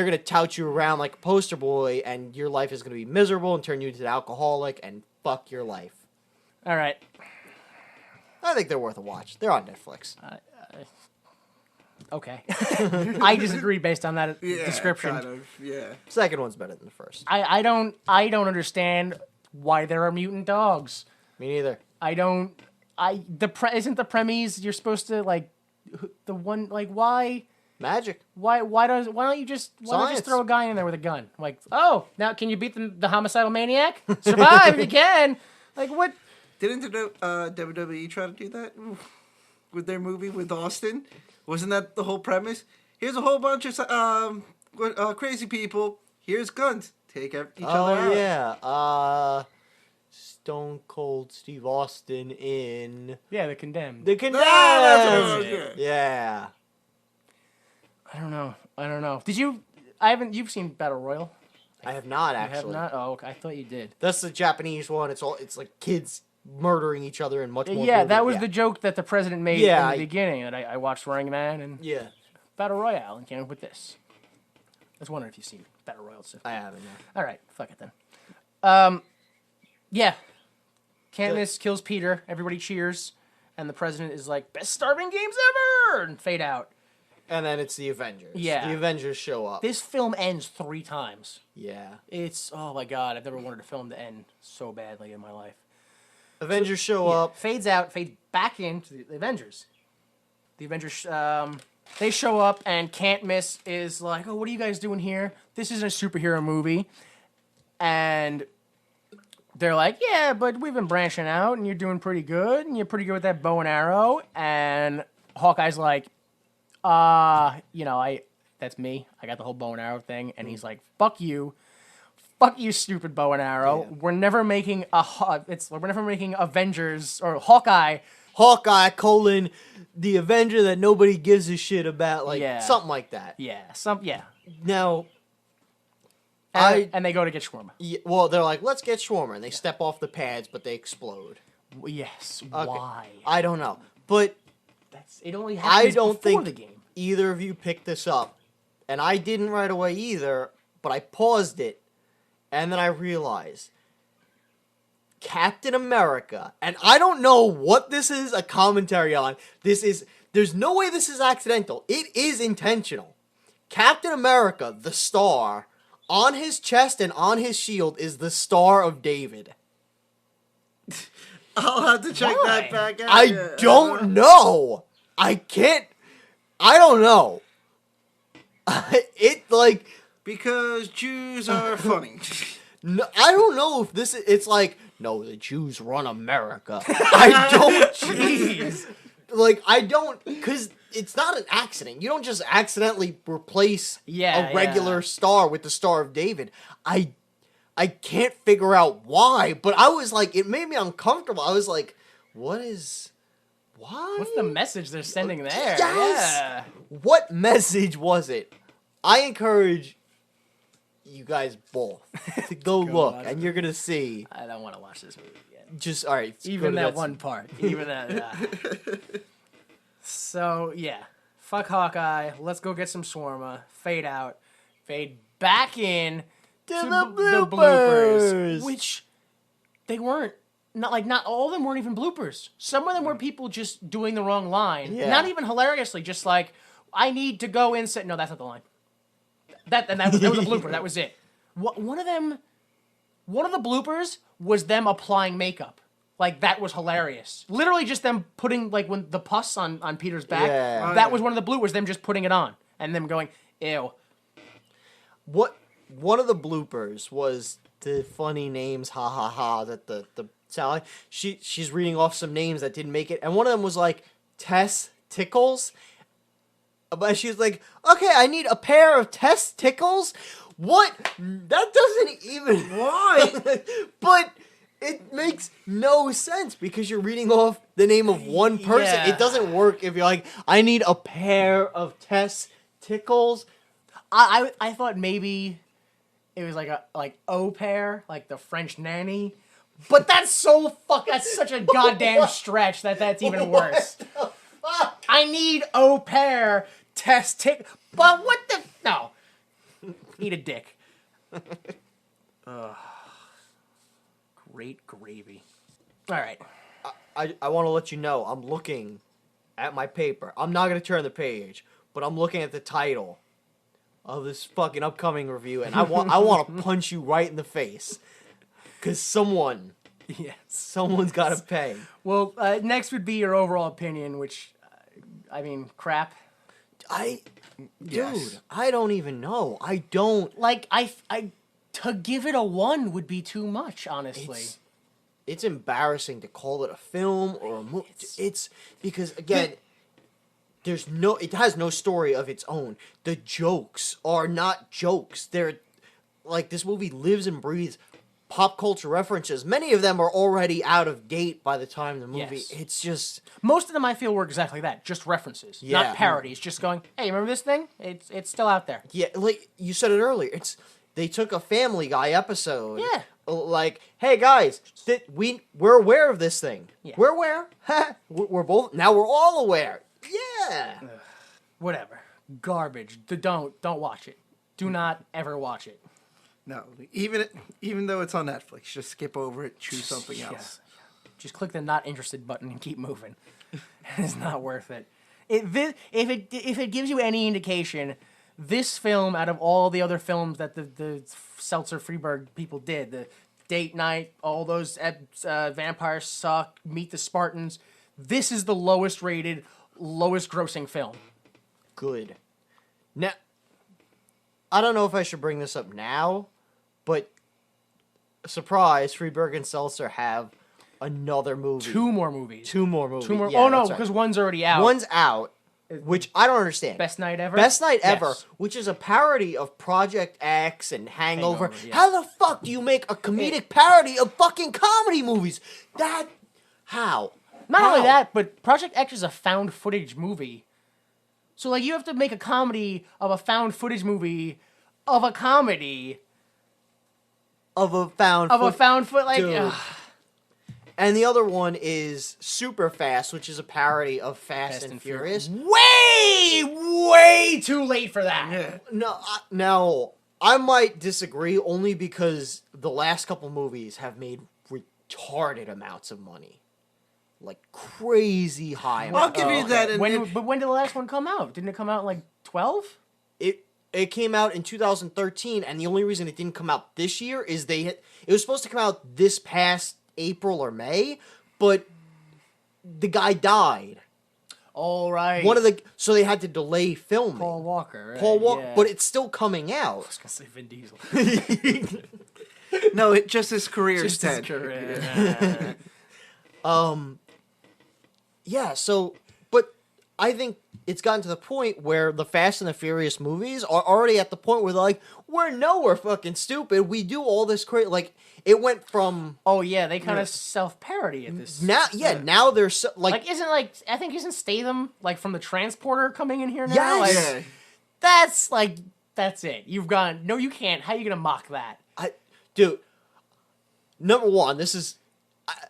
gonna tout you around like a poster boy, and your life is gonna be miserable and turn you into an alcoholic and fuck your life. All right. I think they're worth a watch. They're on Netflix. Okay. I disagree based on that description. Kind of, yeah. Second one's better than the first. I don't understand why there are mutant dogs. Me neither. Isn't the premise you're supposed to like the one like why magic? Why don't you just throw a guy in there with a gun? Like, oh, now can you beat the homicidal maniac? Survive if you can. Like what? Didn't the WWE try to do that with their movie with Austin? Wasn't that the whole premise? Here's a whole bunch of crazy people. Here's guns. Take each other out. Oh yeah. Stone Cold Steve Austin in The Condemned. The Condemned. Yeah. I don't know. Did you? You've seen Battle Royale? I have not You actually. have not? Oh, okay. I thought you did. That's the Japanese one. It's like kids murdering each other and much more. Yeah, that was the joke that the president made in the beginning. That I watched Running Man and Battle Royale and came up with this. I was wondering if you've seen Battle Royale stuff. I haven't. No. All right, fuck it then. Yeah. Katniss kills Peter. Everybody cheers, and the president is like, "Best starving games ever!" and fade out. And then it's the Avengers. Yeah, the Avengers show up. This film ends 3 times. Yeah. It's oh my god, I've never wanted a film to end so badly in my life. Avengers show up. Fades out, fades back into the Avengers. The Avengers, they show up, and Katniss is like, "Oh, what are you guys doing here? This isn't a superhero movie." And they're like, "Yeah, but we've been branching out, and you're doing pretty good, and you're pretty good with that bow and arrow." And Hawkeye's like, that's me. I got the whole bow and arrow thing." And he's like, "Fuck you, stupid bow and arrow. Yeah. We're never making Avengers or Hawkeye." Hawkeye, the Avenger that nobody gives a shit about, like, Yeah. something like that. Yeah, Now, and they go to get shawarma. well, they're like, let's get shawarma, and they step off the pads, but they explode. Yes. Okay. Why? I don't know. But It only I happens don't before think the game. either of you picked this up. And I didn't right away either, but I paused it, and then I realized Captain America, and I don't know what this is a commentary on. There's no way this is accidental. It is intentional. Captain America, the star, on his chest and on his shield is the Star of David. I'll have to check Why? that back out. I don't know. I don't know. Because Jews are funny. No, I don't know if it's like, no, the Jews run America. I don't, jeez. I don't, because it's not an accident. You don't just accidentally replace a regular star with the Star of David. I can't figure out why, but I was like, it made me uncomfortable. I was like, why? What's the message they're sending there? Yes! Yeah. What message was it? I encourage you guys both to go look, and you're gonna see. I don't want to watch this movie again. Just all right. Even that one part. Even that. So yeah, fuck Hawkeye. Let's go get some shawarma. Fade out. Fade back in To to the bloopers. which they weren't. Not all of them weren't even bloopers. Some of them were people just doing the wrong line. Yeah. Not even hilariously. Just like, I need to go inside. No, that's not the line. That was a blooper. That was it. One of the bloopers was them applying makeup. Like, that was hilarious. Literally just them putting, when the pus on Peter's back. Yeah. That was one of the bloopers, them just putting it on. And them going, ew. One of the bloopers was the funny names, ha ha ha, that the Sally, she's reading off some names that didn't make it, and one of them was like Tess Tickles. But she was like, okay, I need a pair of testicles. What? That doesn't even... Why? But it makes no sense because you're reading off the name of one person. Yeah. It doesn't work if you're like, I need a pair of testicles. I thought maybe it was like au pair, like the French nanny. But that's such a goddamn stretch that's even worse. Fuck. I need au pair but what the... No. Eat a dick. Great gravy. All right. I want to let you know, I'm looking at my paper. I'm not going to turn the page, but I'm looking at the title of this fucking upcoming review, and I want to punch you right in the face. Because someone's got to pay. Well, next would be your overall opinion, which, crap. Dude, I don't even know. I don't... To give it a 1 would be too much, honestly. It's embarrassing to call it a film or a movie. It's because, again, it has no story of its own. The jokes are not jokes. They're, this movie lives and breathes pop culture references. Many of them are already out of date by the time the movie... Yes. It's just... Most of them, I feel, were exactly that. Just references. Yeah. Not parodies. Just going, hey, remember this thing? It's still out there. Yeah, like you said it earlier. They took a Family Guy episode. Yeah. Hey guys, we're aware of this thing. Yeah. We're aware. We're all aware. Yeah. Whatever. Garbage. Don't watch it. Do not ever watch it. No, even though it's on Netflix, just skip over it, choose something else. Just click the not interested button and keep moving. It's not worth it. If it gives you any indication, this film, out of all the other films that the Seltzer Freeberg people did, the Date Night, all those vampires suck, Meet the Spartans. This is the lowest rated, lowest grossing film. Good. Now, I don't know if I should bring this up now, but surprise, Freeberg and Seltzer have another movie. Two more movies. Two more movies. Two more. Yeah, Oh no, that's right. because one's already out. One's out, which I don't understand. Best Night Ever. Best Night Ever, Yes. which is a parody of Project X and Hangover. Hangover, yeah. How the fuck do you make a comedic parody of fucking comedy movies? How? Not How? only that, but Project X is a found footage movie. So like you have to make a comedy of a found footage movie of a comedy Of a found of a foot- found foot like Dude. And the other one is Super Fast, which is a parody of Fast and Furious. way too late for that. Yeah. No, now I might disagree only because the last couple movies have made retarded amounts of money, like crazy high. I'll give you that. And But when did the last one come out? Didn't it come out in like 12? It came out in 2013, and the only reason it didn't come out this year is it was supposed to come out this past April or May, but the guy died. All right. So they had to delay filming. Paul Walker. Right? Paul Walker, yeah. but it's still coming I out. was gonna say Vin Diesel. no, just his career is Just his dead. career. Yeah, so, but I think it's gotten to the point where the Fast and the Furious movies are already at the point where they're like, we're fucking stupid. We do all this crazy, like, it went from, Oh yeah, they kind of self-parody at this. now they're so, Like isn't Statham like from the Transporter coming in here now? Yes! Like, Yeah. that's it. You've gone. No, you can't. How are you gonna mock that? dude, number one, this is,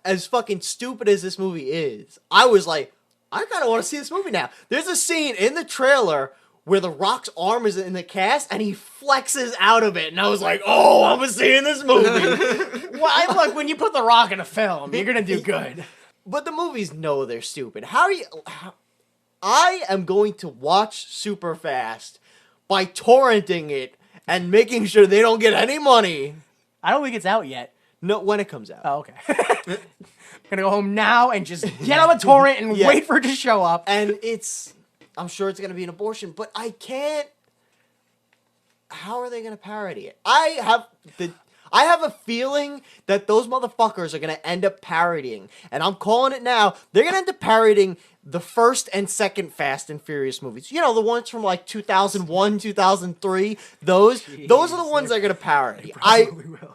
as fucking stupid as this movie is, I was like, I kind of want to see this movie now. There's a scene in the trailer where The Rock's arm is in the cast and he flexes out of it, and I was like, oh, I'm seeing this movie. Well, look, when you put The Rock in a film, you're gonna do good. But the movies know they're stupid. I am going to watch Super Fast by torrenting it and making sure they don't get any money. I don't think it's out yet. No, when it comes out. Oh, okay. I'm gonna go home now and just get on a torrent and Yeah. wait for it to show up. And I'm sure it's going to be an abortion, but I can't. How are they going to parody it? I have a feeling that those motherfuckers are going to end up parodying, and I'm calling it now. They're going to end up parodying the first and second Fast and Furious movies. You know, the ones from like 2001, 2003. Those are the ones they're going to parody.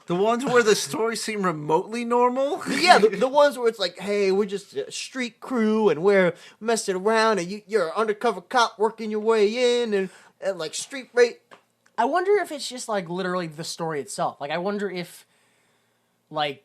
The ones where the stories seem remotely normal. Yeah, the ones where it's like, hey, we're just a street crew and we're messing around and you're an undercover cop working your way in and like street rate. I wonder if it's just like literally the story itself. Like I wonder if like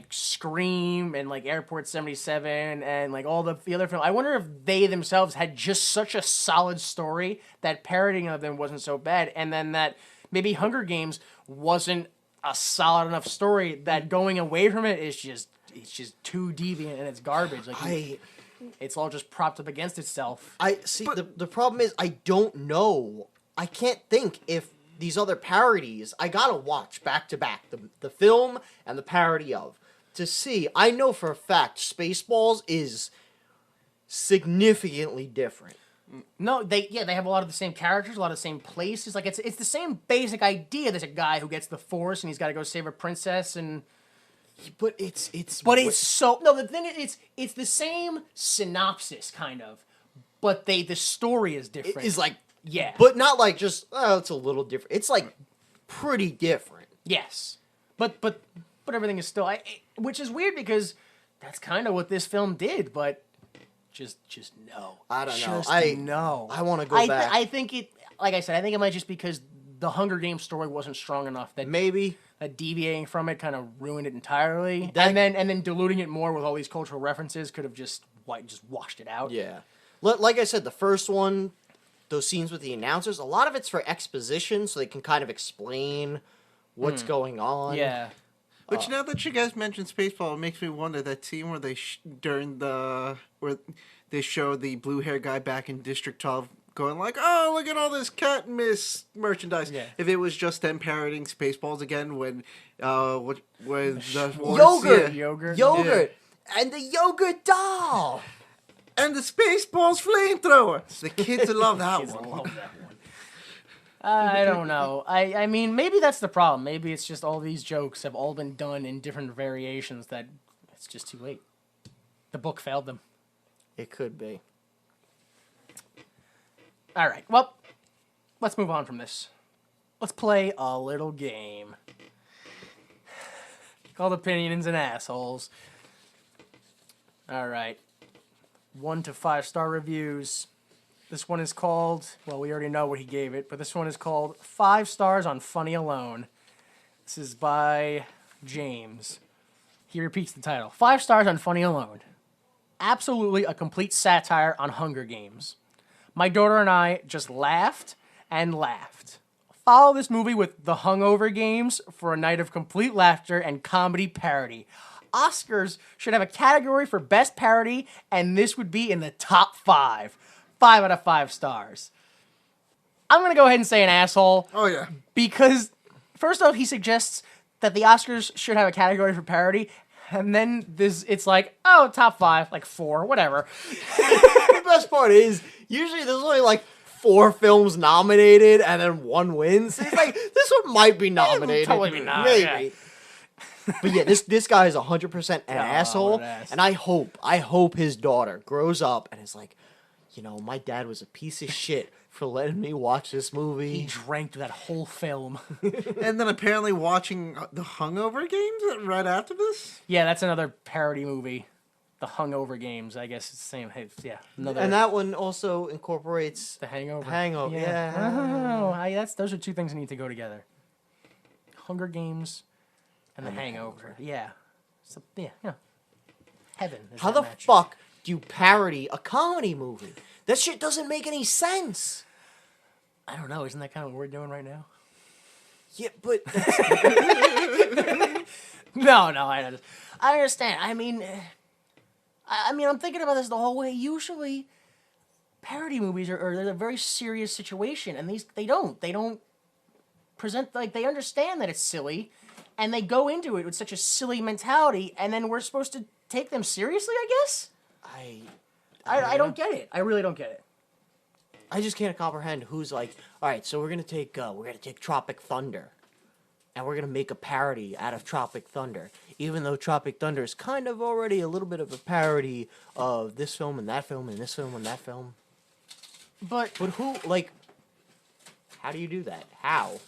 Scream and like Airport 77 and like all the other films, I wonder if they themselves had just such a solid story that parodying of them wasn't so bad, and then that maybe Hunger Games wasn't a solid enough story that going away from it is just too deviant and it's garbage. Like it's all just propped up against itself. I see. The problem is I don't know. I can't think if these other parodies. I gotta watch back to back the film and the parody of to see. I know for a fact Spaceballs is significantly different. No, they have a lot of the same characters, a lot of the same places. Like it's the same basic idea. There's a guy who gets the Force and he's got to go save a princess, and But it's so no. The thing is, it's the same synopsis kind of, but the story is different. is like yeah, but not like just it's a little different. It's like pretty different. yes, but everything is still which is weird because that's kind of what this film did, but. Just no. I don't know. Just no. I want to go back. I think it. Like I said, I think it might just because the Hunger Games story wasn't strong enough that Maybe. that deviating from it kind of ruined it entirely. That- and then diluting it more with all these cultural references could have just washed it out. Yeah. Like I said, the first one, those scenes with the announcers, a lot of it's for exposition, so they can kind of explain what's going on. Yeah. Which now that you guys mentioned Spaceball, it makes me wonder that scene where they where they show the blue hair guy back in District 12 going like, "Oh, look at all this Katniss merchandise." Yeah. If it was just them parodying Spaceballs again, when the Yogurt, Yogurt. yogurt, and the yogurt doll. and the Spaceballs flamethrower. The kids love that Kids one. love that one. I don't know. I mean, maybe that's the problem. Maybe it's just all these jokes have all been done in different variations that it's just too late. The book failed them. It could be. All right. Well, let's move on from this. Let's play a little game called Opinions and Assholes. All right. 1 to 5 star reviews. This one is called, well, we already know what he gave it, but this one is called 5 stars on Funny Alone. This is by James. He repeats the title. 5 stars on Funny Alone. Absolutely a complete satire on Hunger Games. My daughter and I just laughed and laughed. Follow this movie with The Hungover Games for a night of complete laughter and comedy parody. Oscars should have a category for best parody, and this would be in the top 5. 5 out of 5 stars. I'm going to go ahead and say an asshole. Oh yeah. Because First off, he suggests that the Oscars should have a category for parody, and then it's like, oh, top 5, like 4, whatever. the best part is, usually there's only like 4 films nominated, and then 1 wins. It's like, this one might be nominated. totally be nominated, Maybe. But yeah, this guy is 100% an asshole, what an ass. and I hope his daughter grows up and is like, you know, my dad was a piece of shit for letting me watch this He movie. drank that whole film. And then apparently watching the Hungover Games right after this. Yeah, that's another parody movie. The Hungover Games, I guess it's the same. Yeah, another. And that one also incorporates The Hangover. Hangover. Yeah. Oh, those are 2 things that need to go together. Hunger Games and The Hangover. Yeah. So, yeah. Heaven. is How that the match. fuck do you parody a comedy movie? That shit doesn't make any sense. I don't know. Isn't that kind of what we're doing right now? Yeah, but No, I understand. I mean, I'm thinking about this the whole way. Usually, parody movies are a very serious situation, and they don't present, like, they understand that it's silly, and they go into it with such a silly mentality, and then we're supposed to take them seriously, I guess? I don't get it. I really don't get it. I just can't comprehend who's like, all right, so we're gonna take Tropic Thunder, and we're gonna make a parody out of Tropic Thunder, even though Tropic Thunder is kind of already a little bit of a parody of this film and that film and this film and that film. But who, like, how do you do that? How?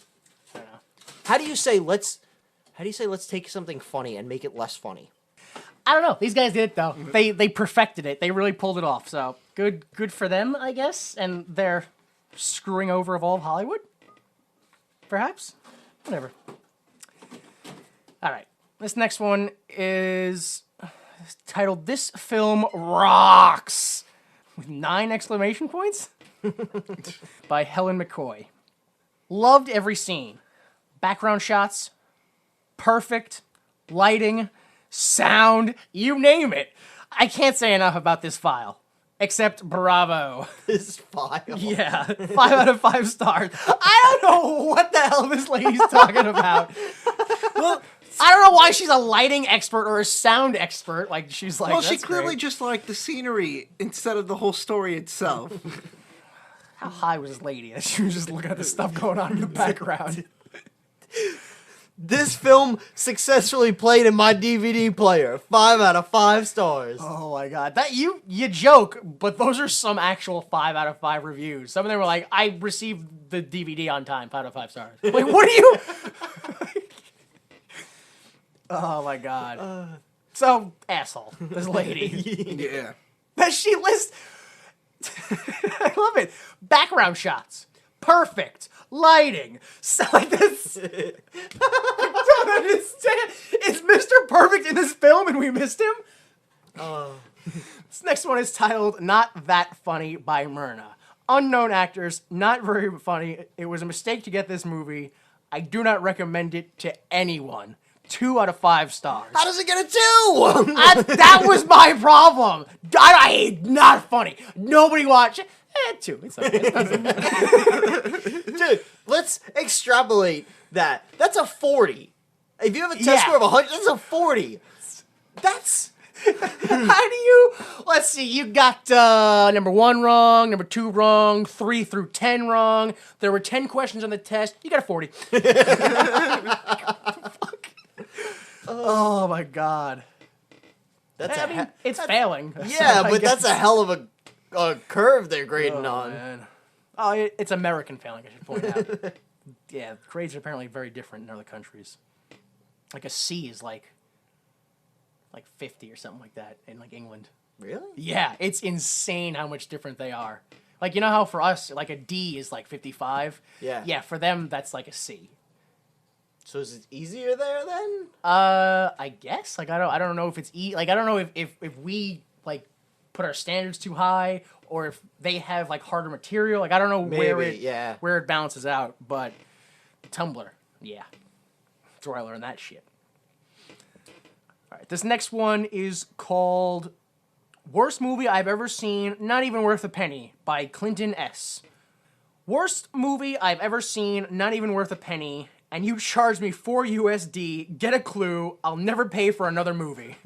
I don't know. How do you say let's take something funny and make it less funny? I don't know. These guys did it though. They perfected it. They really pulled it off. So good for them, I guess. And they're screwing over of all of Hollywood, perhaps. Whatever. All right. This next one is titled "This Film Rocks" with 9 exclamation points by Helen McCoy. Loved every scene. Background shots, perfect. Lighting, sound, you name it. I can't say enough about this file. Except bravo. This file. Yeah, 5 out of 5 stars. I don't know what the hell this lady's talking about. Well, I don't know why she's a lighting expert or a sound expert. Like, she's like, Well, she "That's clearly great." just liked the scenery instead of the whole story itself. How high was this lady that she was just looking at the stuff going on in the background? This film successfully played in my DVD player. 5 out of 5 stars. Oh my god. That you joke, but those are some actual 5 out of 5 reviews. Some of them were like, I received the DVD on time, 5 out of 5 stars. Like, what are you? Oh my god. So, asshole. This lady. Yeah. That she lists. I love it. Background shots. Perfect. Lighting. So, like this. I don't understand. Is Mr. Perfect in this film and we missed him? This next one is titled "Not That Funny" by Myrna. Unknown actors, not very funny. It was a mistake to get this movie. I do not recommend it to anyone. 2 out of 5 stars. How does it get a 2? That was my problem. Not funny. Nobody watched it. 2. It's okay. It's not so bad. Dude, let's extrapolate that. That's a 40. If you have a test Yeah. score of 100, that's a 40. That's... How do you... Let's see. You got number 1 wrong, number 2 wrong, 3 through 10 wrong. There were 10 questions on the test. You got a 40. Oh, my God. That's I mean, it's failing. Yeah, So I but that's guess- a hell of a curve they're grading Oh, on. man. Oh, it's American failing, I should point out. Yeah, grades are apparently very different in other countries. Like a C is like 50 or something like that in like England. Really? Yeah, it's insane how much different they are. Like, you know how for us, like a D is like 55? Yeah. Yeah, for them, that's like a C. So is it easier there then? I guess. Like, I don't know if it's like, I don't know if we like put our standards too high or if they have like harder material. Like, I don't know where Maybe, yeah. it balances out, but Tumblr, yeah. That's where I learned that shit. All right, this next one is called Worst Movie I've Ever Seen, Not Even Worth a Penny by Clinton S. Worst movie I've ever seen, not even worth a penny, and you charge me $4 USD, get a clue, I'll never pay for another movie.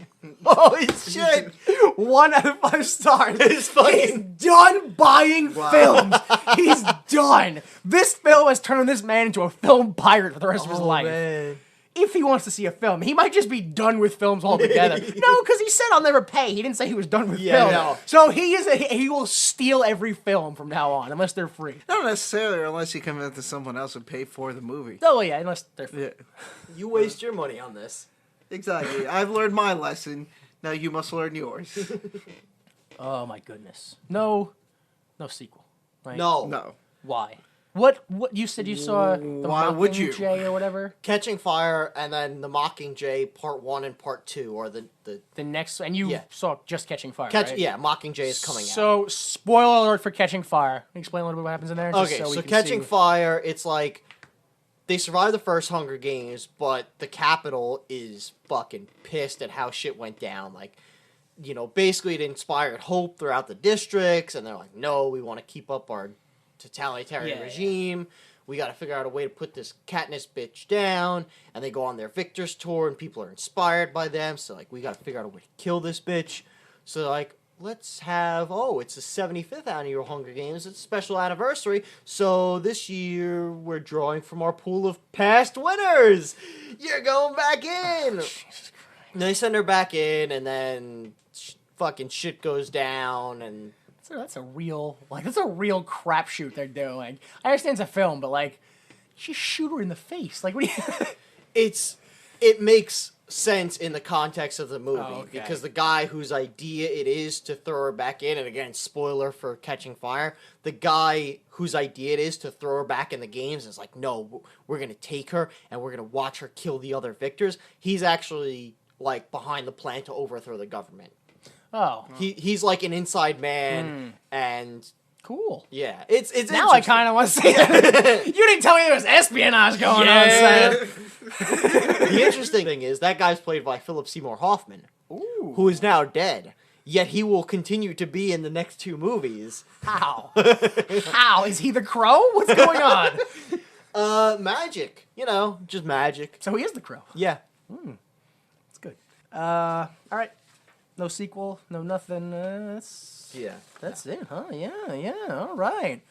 Holy shit! 1 out of 5 stars. It's fucking- He's done buying films. He's done. This film has turned this man into a film pirate for the rest of his life. Man. If he wants to see a film, he might just be done with films altogether. No, because he said I'll never pay. He didn't say he was done with Yeah, film. no. So he will steal every film from now on, unless they're free. Not necessarily, unless you convince someone else would pay for the movie. Oh yeah, unless they're free. Yeah, You waste your money on this. exactly. I've learned my lesson. Now you must learn yours. Oh my goodness. No sequel. Right? No. No. Why? What you said you saw the Why would you? Mockingjay or whatever? Catching Fire and then the Mockingjay Part 1 and Part 2, or the The next, and you Yeah. saw just Catching Fire, Catch right? yeah, Mockingjay is coming out. So, spoiler alert for Catching Fire. Can you explain a little bit what happens in there? Okay, we so can Catching see- Fire, it's like they survived the first Hunger Games, but the Capitol is fucking pissed at how shit went down. Like, you know, basically it inspired hope throughout the districts, and they're like, no, we want to keep up our totalitarian Yeah. regime. We got to figure out a way to put this Katniss bitch down. And they go on their Victor's tour, and people are inspired by them. So, like, we got to figure out a way to kill this bitch. So, like, let's have, it's the 75th annual Hunger Games. It's a special anniversary. So, this year, we're drawing from our pool of past winners. You're going back in. And they send her back in, and then fucking shit goes down, and... That's a real crapshoot they're doing. I understand it's a film, but like, just shoot her in the face. Like, what do you? It makes sense in the context of the movie okay. because the guy whose idea it is to throw her back in, and again, spoiler for Catching Fire, the guy whose idea it is to throw her back in the games is like, no, we're gonna take her and we're gonna watch her kill the other victors. He's actually like behind the plan to overthrow the government. Oh, He's like an inside man, and cool. yeah, it's Now I kind of want to see it. You didn't tell me there was espionage going on. Sam. The interesting thing is that guy's played by Philip Seymour Hoffman, who is now dead. Yet he will continue to be in the next 2 movies. How? How is he the Crow? What's going on? Magic, just magic. So he is the Crow. Yeah. That's good. All right. No sequel. No nothing. That's it, huh? Yeah. All right.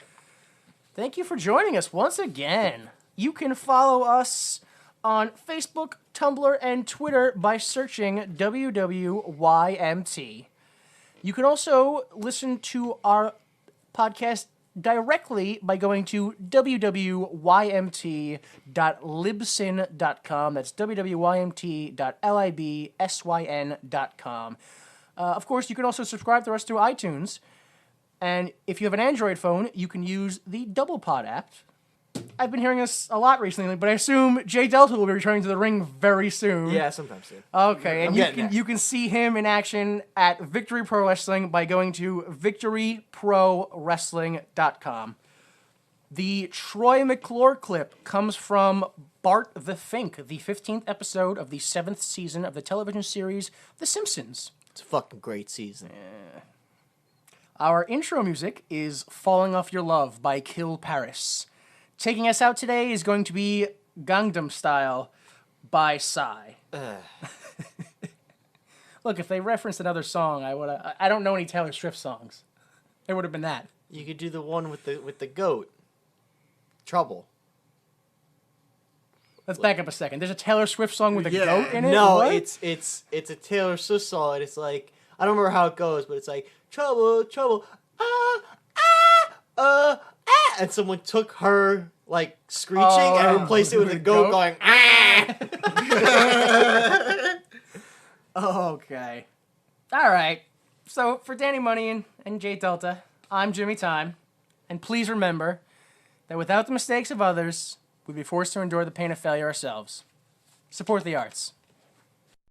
Thank you for joining us once again. You can follow us on Facebook, Tumblr, and Twitter by searching WWYMT. You can also listen to our podcast directly by going to www.ymt.libsyn.com. That's www.ymt.libsyn.com. Of course, you can also subscribe to us through iTunes. And if you have an Android phone, you can use the Double Pod app. I've been hearing this a lot recently, but I assume Jay Delta will be returning to the ring very soon. Yeah, sometimes soon. Okay, and I'm you getting can there. you can see him in action at Victory Pro Wrestling by going to victoryprowrestling.com. The Troy McClure clip comes from Bart the Fink, the 15th episode of the 7th season of the television series The Simpsons. It's a fucking great season. Our intro music is Falling Off Your Love by Kill Paris. Taking us out today is going to be Gangnam Style by Psy. Look, if they referenced another song, I don't know any Taylor Swift songs. It would have been that. You could do the one with the goat. Trouble. Let's back up a second. There's a Taylor Swift song with a goat in it? No, What? it's a Taylor Swift song, and it's like, I don't remember how it goes, but it's like, trouble, trouble, and someone took her like screeching and replaced it with a goat going ah. Okay. All right. So for Danny Money and Jay Delta, I'm Jimmy Time, and please remember that without the mistakes of others, we'd be forced to endure the pain of failure ourselves. Support the arts.